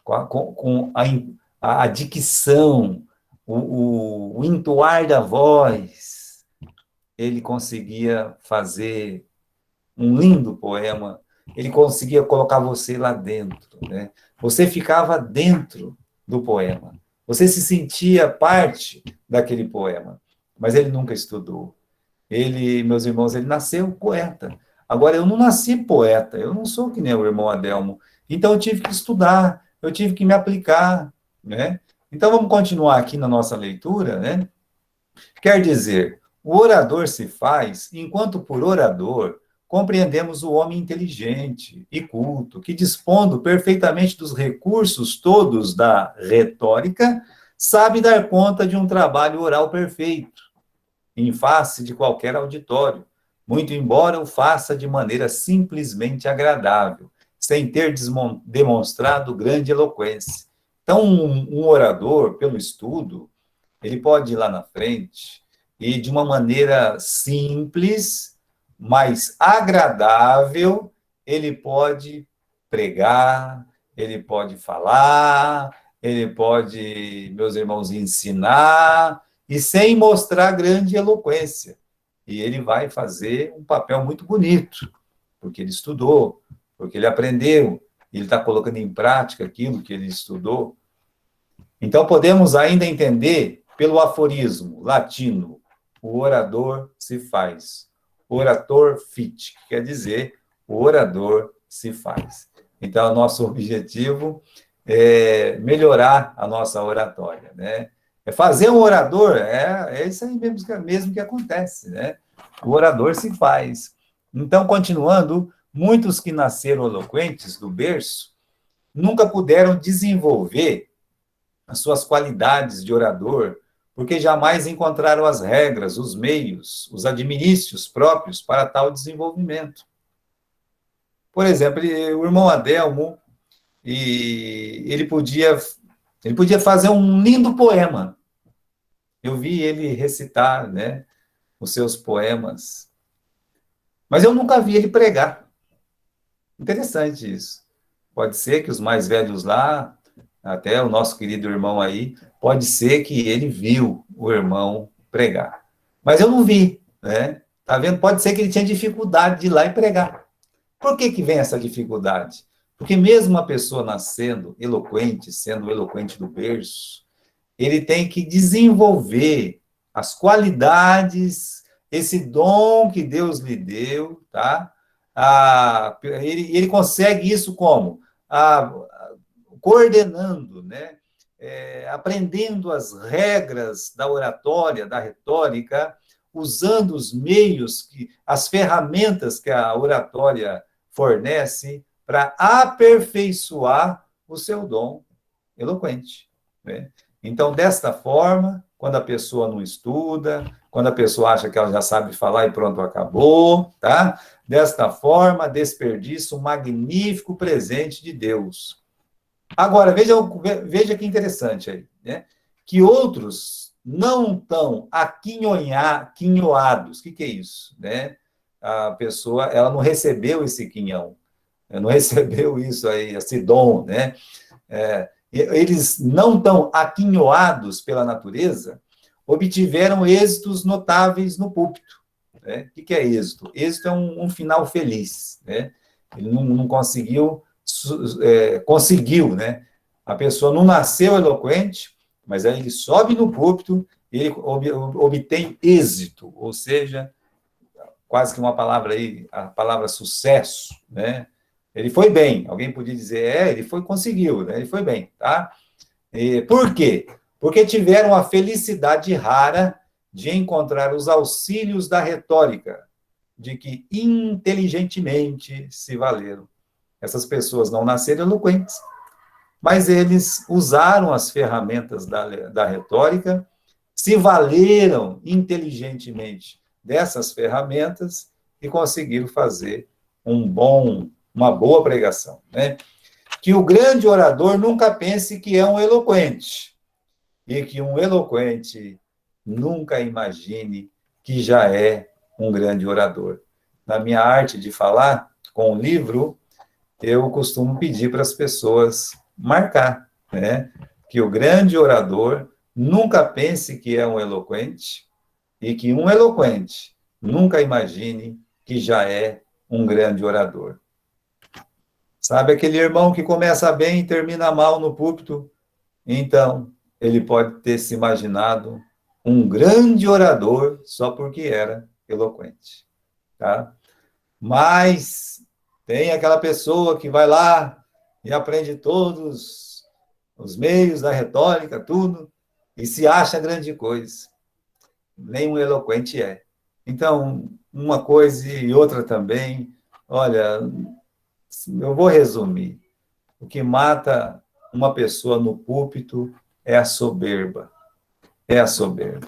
Com a dicção, o entoar da voz, ele conseguia fazer um lindo poema, ele conseguia colocar você lá dentro, né? Você ficava dentro do poema, você se sentia parte daquele poema, mas ele nunca estudou. Ele, meus irmãos, ele nasceu poeta. Agora, eu não nasci poeta, eu não sou que nem o irmão Adelmo. Então, eu tive que estudar, eu tive que me aplicar, né? Então, vamos continuar aqui na nossa leitura, né? Quer dizer, O orador se faz enquanto, por orador, compreendemos o homem inteligente e culto, que, dispondo perfeitamente dos recursos todos da retórica, sabe dar conta de um trabalho oral perfeito, em face de qualquer auditório, muito embora o faça de maneira simplesmente agradável, sem ter demonstrado grande eloquência. Então, um orador, pelo estudo, ele pode ir lá na frente e, de uma maneira simples, mas agradável, ele pode pregar, ele pode falar, ele pode, meus irmãos, ensinar, e sem mostrar grande eloquência. E ele vai fazer um papel muito bonito, porque ele estudou, porque ele aprendeu, ele está colocando em prática aquilo que ele estudou. Então, podemos ainda entender pelo aforismo latino, o orador se faz. Orator fit, que quer dizer, o orador se faz. Então, nosso objetivo é melhorar a nossa oratória, né? É fazer um orador, é isso aí mesmo que acontece, né? O orador se faz. Então, continuando, muitos que nasceram eloquentes do berço nunca puderam desenvolver as suas qualidades de orador, porque jamais encontraram as regras, os meios, os adminícios próprios para tal desenvolvimento. Por exemplo, o irmão Adelmo, ele podia fazer um lindo poema. Eu vi ele recitar, né, os seus poemas, mas eu nunca vi ele pregar. Interessante isso. Pode ser que os mais velhos lá, até o nosso querido irmão aí, pode ser que ele viu o irmão pregar. Mas eu não vi, né? Tá vendo? Pode ser que ele tinha dificuldade de ir lá e pregar. Por que vem essa dificuldade? Porque mesmo uma pessoa nascendo eloquente, sendo eloquente do berço, ele tem que desenvolver as qualidades, esse dom que Deus lhe deu, tá? Ele consegue isso como? Coordenando, né? Aprendendo as regras da oratória, da retórica, usando os meios, as ferramentas que a oratória fornece para aperfeiçoar o seu dom eloquente, né? Então, desta forma, quando a pessoa não estuda, quando a pessoa acha que ela já sabe falar e pronto, acabou, tá? Desta forma, desperdiça um magnífico presente de Deus. Agora, veja que interessante aí, né? Que outros não tão aquinhoados. O que é isso, né? A pessoa, ela não recebeu esse quinhão, não recebeu isso aí, esse dom, né? Eles não tão aquinhoados pela natureza, obtiveram êxitos notáveis no púlpito, né? O que é êxito? Êxito é um final feliz, né? Ele não conseguiu, conseguiu, né? A pessoa não nasceu eloquente, mas aí ele sobe no púlpito e ele obtém êxito, ou seja, quase que uma palavra aí, a palavra sucesso, né? Ele foi bem, alguém podia dizer, ele conseguiu, né? Ele foi bem, tá? Por quê? Porque tiveram a felicidade rara de encontrar os auxílios da retórica, de que inteligentemente se valeram. Essas pessoas não nasceram eloquentes, mas eles usaram as ferramentas da retórica, se valeram inteligentemente dessas ferramentas e conseguiram fazer uma boa pregação, né? Que o grande orador nunca pense que é um eloquente, e que um eloquente nunca imagine que já é um grande orador. Na minha arte de falar, com o livro, eu costumo pedir para as pessoas marcar, né? Que o grande orador nunca pense que é um eloquente, e que um eloquente nunca imagine que já é um grande orador. Sabe aquele irmão que começa bem e termina mal no púlpito? Então, ele pode ter se imaginado um grande orador só porque era eloquente, tá? Mas tem aquela pessoa que vai lá e aprende todos os meios da retórica, tudo, e se acha grande coisa. nem um eloquente é. Então, uma coisa e outra também, olha, eu vou resumir. O que mata uma pessoa no púlpito é a soberba. É a soberba.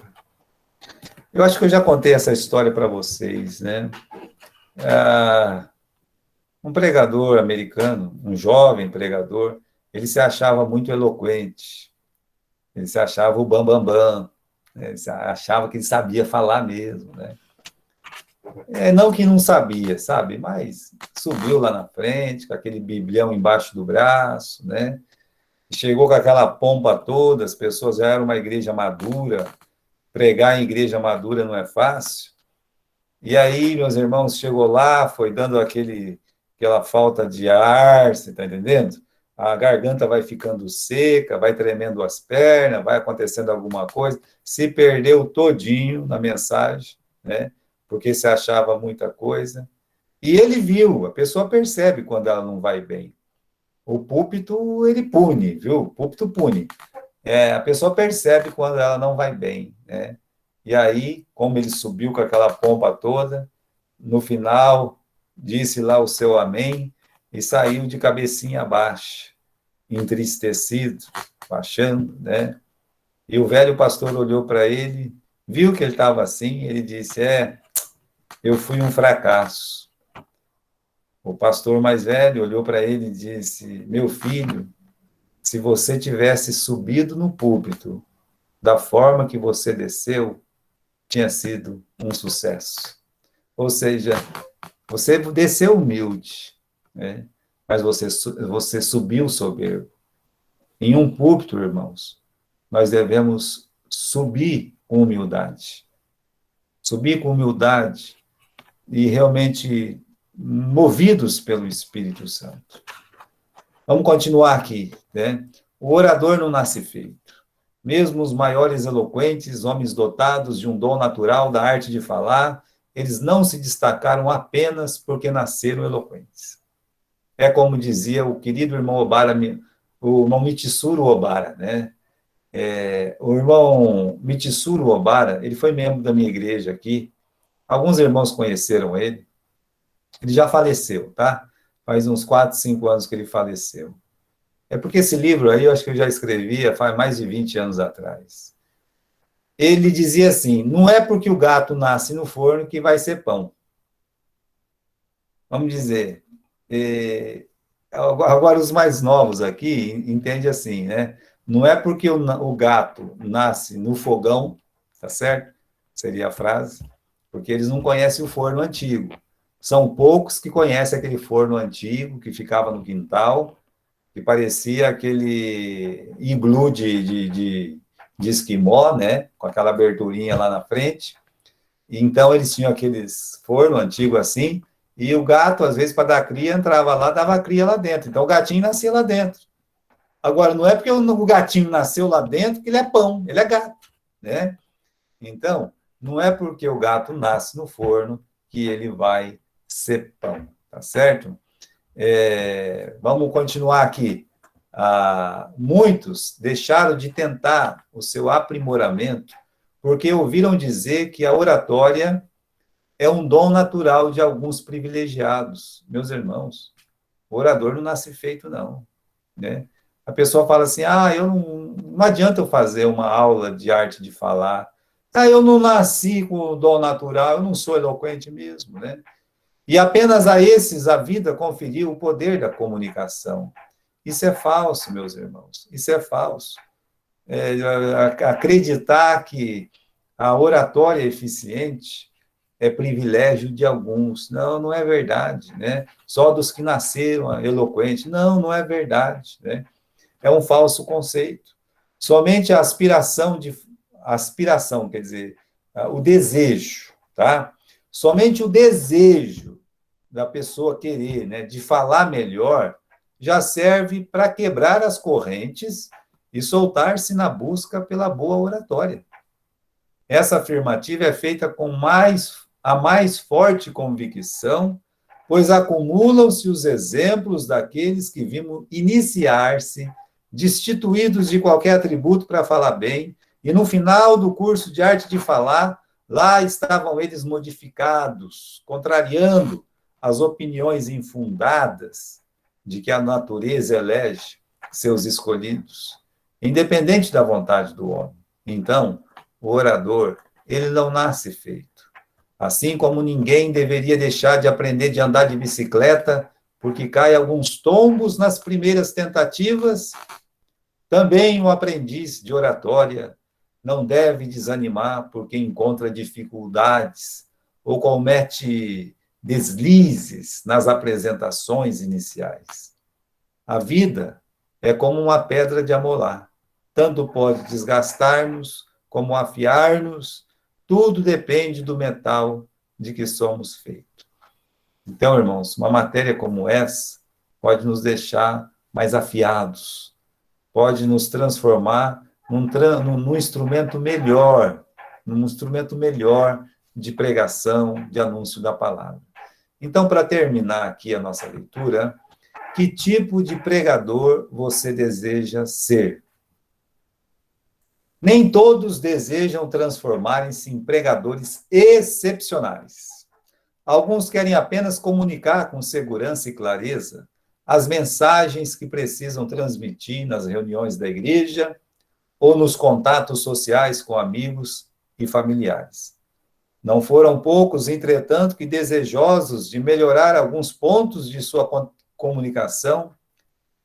Eu acho que eu já contei essa história para vocês, né? Um pregador americano, um jovem pregador, ele se achava muito eloquente. Ele se achava o bambambam. Bam, bam, né? Ele se achava que ele sabia falar mesmo, né? Não que não sabia, sabe? Mas subiu lá na frente, com aquele biblião embaixo do braço, né? Chegou com aquela pompa toda, as pessoas já eram uma igreja madura. Pregar em igreja madura não é fácil. E aí, meus irmãos, chegou lá, foi dando aquela falta de ar, você está entendendo? A garganta vai ficando seca, vai tremendo as pernas, vai acontecendo alguma coisa, se perdeu todinho na mensagem, né? Porque se achava muita coisa. E ele viu, a pessoa percebe quando ela não vai bem. O púlpito, ele pune, viu? O púlpito pune. A pessoa percebe quando ela não vai bem, né? E aí, como ele subiu com aquela pompa toda, no final, disse lá o seu amém e saiu de cabecinha abaixo, entristecido, achando, né? E o velho pastor olhou para ele, viu que ele estava assim, ele disse, eu fui um fracasso. O pastor mais velho olhou para ele e disse, meu filho, se você tivesse subido no púlpito da forma que você desceu, tinha sido um sucesso. Ou seja, você desceu humilde, né? Mas você subiu soberbo. Em um púlpito, irmãos, nós devemos subir com humildade. Subir com humildade e realmente movidos pelo Espírito Santo. Vamos continuar aqui, né? O orador não nasce feito. Mesmo os maiores eloquentes, homens dotados de um dom natural da arte de falar, eles não se destacaram apenas porque nasceram eloquentes. É como dizia o querido irmão Obara, o irmão Mitsuru Obara, né? O irmão Mitsuru Obara, ele foi membro da minha igreja aqui. Alguns irmãos conheceram ele. Ele já faleceu, tá? Faz uns 4, 5 anos que ele faleceu. É porque esse livro aí, eu acho que eu já escrevia faz mais de 20 anos atrás. Ele dizia assim, não é porque o gato nasce no forno que vai ser pão. Vamos dizer, agora os mais novos aqui entendem assim, né? Não é porque o gato nasce no fogão, tá certo? Seria a frase, porque eles não conhecem o forno antigo. São poucos que conhecem aquele forno antigo que ficava no quintal, que parecia aquele iglu de esquimó, né? Com aquela aberturinha lá na frente. E então, eles tinham aqueles forno antigo assim, e o gato, às vezes, para dar cria, entrava lá, dava cria lá dentro. Então, o gatinho nascia lá dentro. Agora, não é porque o gatinho nasceu lá dentro que ele é pão, ele é gato, né? Então, não é porque o gato nasce no forno que ele vai ser pão, tá certo? Vamos continuar aqui. Muitos deixaram de tentar o seu aprimoramento porque ouviram dizer que a oratória é um dom natural de alguns privilegiados. Meus irmãos, o orador não nasce feito, não, né? A pessoa fala assim, não adianta eu fazer uma aula de arte de falar. Eu não nasci com o dom natural, eu não sou eloquente mesmo, né? E apenas a esses a vida conferiu o poder da comunicação. Isso é falso, meus irmãos, isso é falso. Acreditar que a oratória eficiente é privilégio de alguns. Não, não é verdade, né? Só dos que nasceram eloquentes. Não, não é verdade, né? É um falso conceito. Somente a aspiração, quer dizer, o desejo, tá? Somente o desejo da pessoa querer, né, de falar melhor, já serve para quebrar as correntes e soltar-se na busca pela boa oratória. Essa afirmativa é feita com a mais forte convicção, pois acumulam-se os exemplos daqueles que vimos iniciar-se, destituídos de qualquer atributo para falar bem, E no final do curso de arte de falar, lá estavam eles modificados, contrariando as opiniões infundadas de que a natureza elege seus escolhidos, independente da vontade do homem. Então, o orador, ele não nasce feito. Assim como ninguém deveria deixar de aprender de andar de bicicleta, porque cai alguns tombos nas primeiras tentativas, também o aprendiz de oratória não deve desanimar porque encontra dificuldades ou comete deslizes nas apresentações iniciais. A vida é como uma pedra de amolar. Tanto pode desgastar-nos como afiar-nos, tudo depende do metal de que somos feitos. Então, irmãos, uma matéria como essa pode nos deixar mais afiados, pode nos transformar num instrumento melhor, de pregação, de anúncio da palavra. Então, para terminar aqui a nossa leitura, que tipo de pregador você deseja ser? Nem todos desejam transformarem-se em pregadores excepcionais. Alguns querem apenas comunicar com segurança e clareza as mensagens que precisam transmitir nas reuniões da igreja ou nos contatos sociais com amigos e familiares. Não foram poucos, entretanto, que desejosos de melhorar alguns pontos de sua comunicação,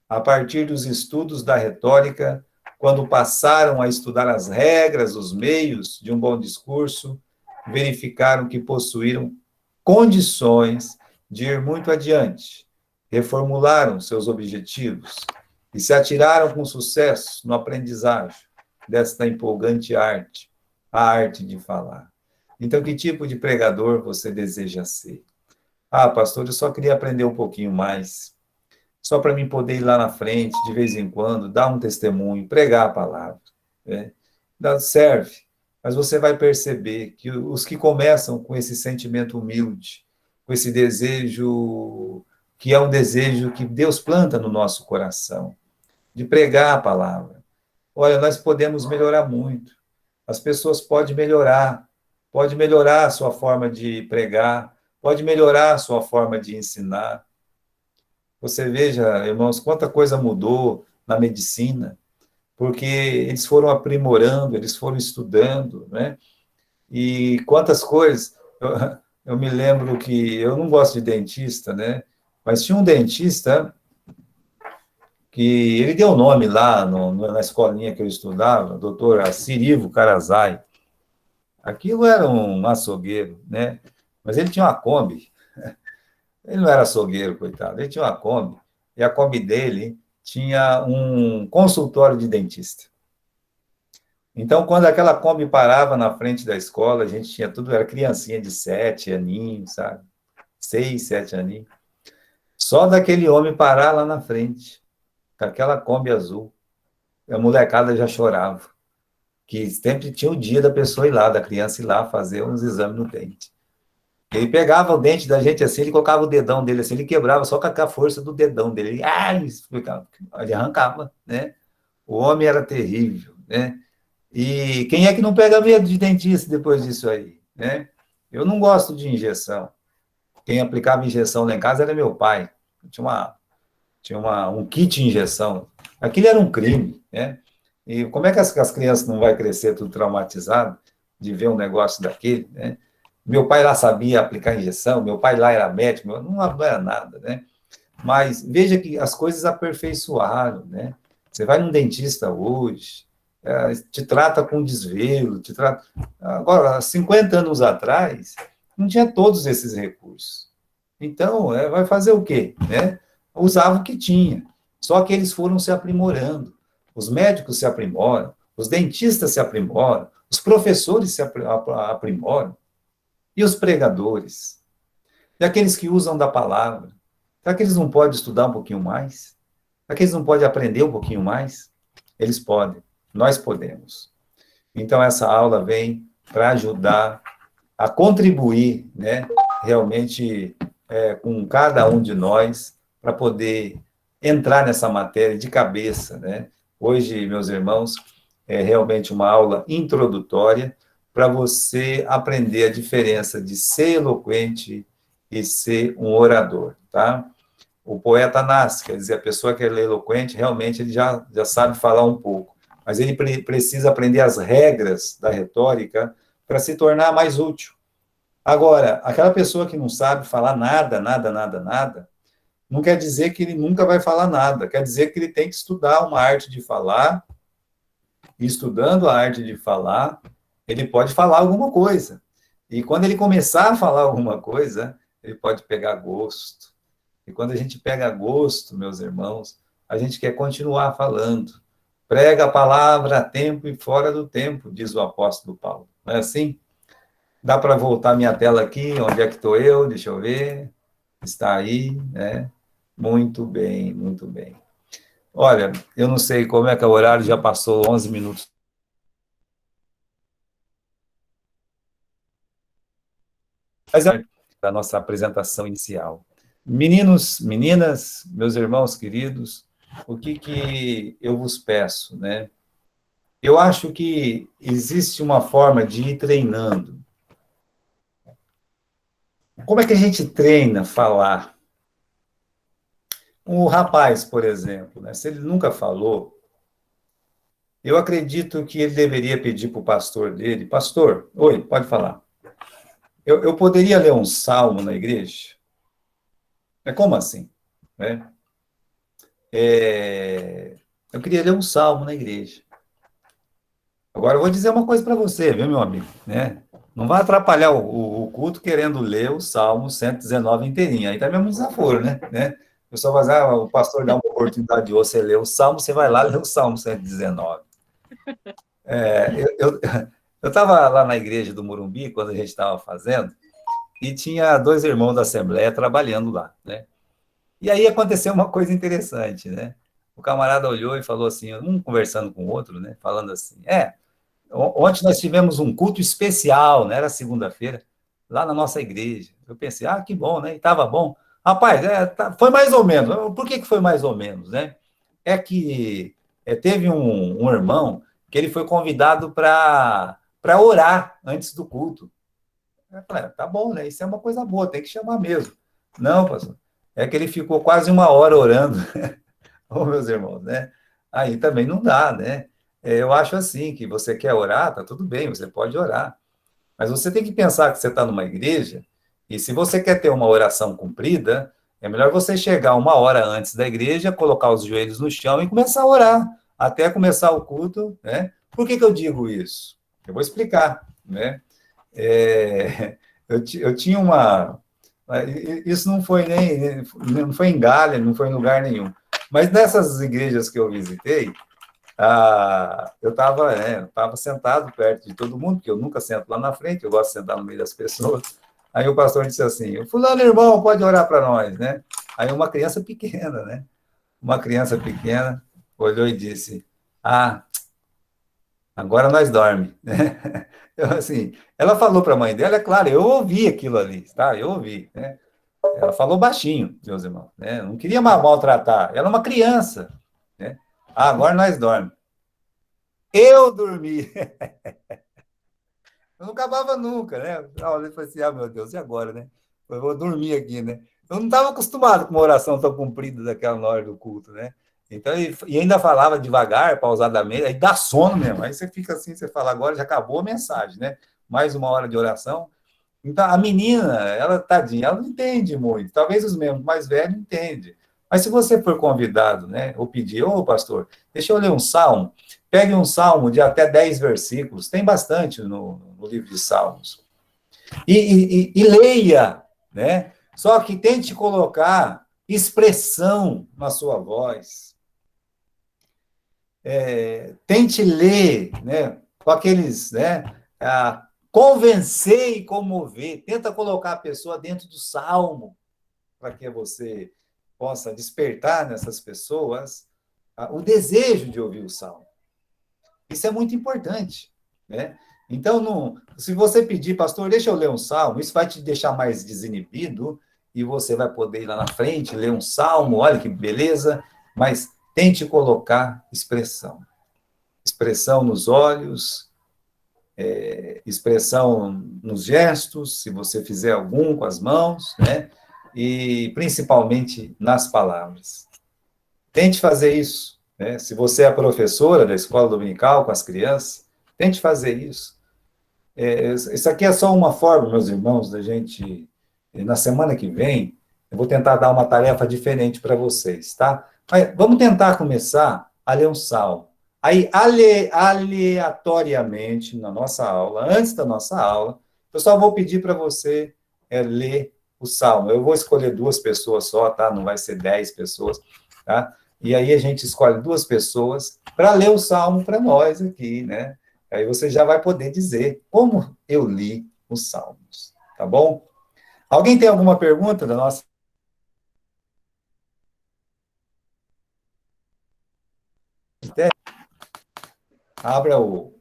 a partir dos estudos da retórica, quando passaram a estudar as regras, os meios de um bom discurso, verificaram que possuíram condições de ir muito adiante, reformularam seus objetivos e se atiraram com sucesso no aprendizagem desta empolgante arte, a arte de falar. Então, que tipo de pregador você deseja ser? Ah, pastor, eu só queria aprender um pouquinho mais, só para mim poder ir lá na frente, de vez em quando, dar um testemunho, pregar a palavra. Né? Serve, mas você vai perceber que os que começam com esse sentimento humilde, com esse desejo, que é um desejo que Deus planta no nosso coração, de pregar a palavra. Olha, nós podemos melhorar muito. As pessoas podem melhorar a sua forma de pregar, pode melhorar a sua forma de ensinar. Você veja, irmãos, quanta coisa mudou na medicina, porque eles foram aprimorando, eles foram estudando, né? E quantas coisas... Eu me lembro que... Eu não gosto de dentista, né? Mas tinha um dentista que ele deu nome lá na escolinha que eu estudava, doutor Assirivo Carazai. Aquilo era um açougueiro, né? Mas ele tinha uma Kombi. Ele não era açougueiro, coitado. Ele tinha uma Kombi. E a Kombi dele tinha um consultório de dentista. Então, quando aquela Kombi parava na frente da escola, a gente tinha tudo, era criancinha de 7 aninhos, sabe? 6, 7 aninhos. Só daquele homem parar lá na frente, com aquela Kombi azul, a molecada já chorava. Que sempre tinha o dia da pessoa ir lá, da criança ir lá fazer uns exames no dente. Ele pegava o dente da gente assim, ele colocava o dedão dele assim, ele quebrava só com a força do dedão dele. Ele arrancava, né? O homem era terrível, né? E quem é que não pega medo de dentista depois disso aí, né? Eu não gosto de injeção. Quem aplicava injeção lá em casa era meu pai. Tinha um kit de injeção. Aquilo era um crime, né? E como é que as crianças não vão crescer tudo traumatizado de ver um negócio daquele, né? Meu pai lá sabia aplicar injeção, meu pai lá era médico, não era nada, né? Mas veja que as coisas aperfeiçoaram, né? Você vai num dentista hoje, te trata com desvelo, te trata... Agora, 50 anos atrás, não tinha todos esses recursos. Então, vai fazer o quê, né? Usava o que tinha. Só que eles foram se aprimorando. Os médicos se aprimoram, os dentistas se aprimoram, os professores se aprimoram. E os pregadores? E aqueles que usam da palavra? Será que eles não podem estudar um pouquinho mais? Será que eles não podem aprender um pouquinho mais? Eles podem, nós podemos. Então, essa aula vem para ajudar a contribuir, né, realmente com cada um de nós, para poder entrar nessa matéria de cabeça, né? Hoje, meus irmãos, é realmente uma aula introdutória para você aprender a diferença de ser eloquente e ser um orador, tá? O poeta nasce, quer dizer, a pessoa que é eloquente, realmente ele já sabe falar um pouco, mas ele precisa aprender as regras da retórica para se tornar mais útil. Agora, aquela pessoa que não sabe falar nada, nada, nada, nada, não quer dizer que ele nunca vai falar nada, quer dizer que ele tem que estudar uma arte de falar, e estudando a arte de falar, ele pode falar alguma coisa. E quando ele começar a falar alguma coisa, ele pode pegar gosto. E quando a gente pega gosto, meus irmãos, a gente quer continuar falando. Prega a palavra a tempo e fora do tempo, diz o apóstolo Paulo. Não é assim? Dá para voltar minha tela aqui? Onde é que estou eu? Deixa eu ver. Está aí, né? Muito bem, muito bem. Olha, eu não sei como é que é o horário, já passou 11 minutos. Mas é a nossa apresentação inicial. Meninos, meninas, meus irmãos queridos, o que eu vos peço, né? Eu acho que existe uma forma de ir treinando. Como é que a gente treina falar? Um rapaz, por exemplo, né? Se ele nunca falou, eu acredito que ele deveria pedir para o pastor dele, pastor, oi, pode falar. Eu poderia ler um salmo na igreja? É como assim? Né? Eu queria ler um salmo na igreja. Agora, eu vou dizer uma coisa para você, viu, meu amigo? Né? Não vai atrapalhar o culto querendo ler o Salmo 119 inteirinho. Aí tá mesmo um desaforo, né? O pessoal vai dizer, o pastor dá uma oportunidade de você ler o Salmo, você vai lá ler o Salmo 119. Eu estava lá na igreja do Morumbi, quando a gente estava fazendo, e tinha 2 irmãos da Assembleia trabalhando lá, né? E aí aconteceu uma coisa interessante, né? O camarada olhou e falou assim, um conversando com o outro, né? Falando assim, ontem nós tivemos um culto especial, né? Era segunda-feira, lá na nossa igreja. Eu pensei, que bom, né? E estava bom. Rapaz, foi mais ou menos. Por que foi mais ou menos, né? É que teve um irmão que ele foi convidado para orar antes do culto. Eu falei, tá bom, né? Isso é uma coisa boa, tem que chamar mesmo. Não, pastor. É que ele ficou quase 1 hora orando. Ô, meus irmãos, né? Aí também não dá, né? Eu acho assim, que você quer orar, tá tudo bem, você pode orar. Mas você tem que pensar que você está numa igreja, e se você quer ter uma oração cumprida, é melhor você chegar 1 hora antes da igreja, colocar os joelhos no chão e começar a orar, até começar o culto, né? Por que eu digo isso? Eu vou explicar, né? Eu tinha uma... Isso não foi não foi em Galha, não foi em lugar nenhum. Mas nessas igrejas que eu visitei, eu estava sentado perto de todo mundo, porque eu nunca sento lá na frente, eu gosto de sentar no meio das pessoas. Aí o pastor disse assim, fulano irmão, pode orar para nós, né? Aí uma criança pequena, né? Uma criança pequena olhou e disse, agora nós dorme, né? Assim, ela falou para a mãe dela, é claro, eu ouvi aquilo ali, tá? Eu ouvi, né? Ela falou baixinho, meus irmãos, né? Não queria maltratar, ela é uma criança, né? Agora nós dorme. Eu dormi. Eu não acabava nunca, né? Eu falei assim, meu Deus, e agora, né? Eu vou dormir aqui, né? Eu não estava acostumado com uma oração tão comprida daquela na hora do culto, né? Então, e ainda falava devagar, pausadamente, aí dá sono mesmo. Aí você fica assim, você fala, agora já acabou a mensagem, né? Mais 1 hora de oração. Então, a menina, ela, tadinha, ela não entende muito. Talvez os membros mais velhos entendem. Mas se você for convidado, né, ou pedir, pastor, deixa eu ler um salmo, pegue um salmo de até 10 versículos, tem bastante no livro de Salmos. E leia, né? Só que tente colocar expressão na sua voz. Tente ler, né, com aqueles, né, convencer e comover. Tenta colocar a pessoa dentro do salmo, para que você possa despertar nessas pessoas o desejo de ouvir o salmo. Isso é muito importante, né? Então, se você pedir, pastor, deixa eu ler um salmo, isso vai te deixar mais desinibido e você vai poder ir lá na frente, ler um salmo, olha que beleza, mas tente colocar expressão. expressão nos olhos, expressão nos gestos, se você fizer algum com as mãos, né? E principalmente nas palavras. Tente fazer isso, né? Se você é a professora da escola dominical com as crianças, tente fazer isso. Isso aqui é só uma forma, meus irmãos, da gente, na semana que vem, eu vou tentar dar uma tarefa diferente para vocês, tá? Mas vamos tentar começar a ler um salmo. Aí, aleatoriamente, na nossa aula, antes da nossa aula, eu só vou pedir para você ler o salmo. Eu vou escolher 2 pessoas só, tá? Não vai ser 10 pessoas, tá? E aí a gente escolhe 2 pessoas para ler o salmo para nós aqui, né? Aí você já vai poder dizer como eu li os salmos, tá bom? Alguém tem alguma pergunta da nossa? Abra o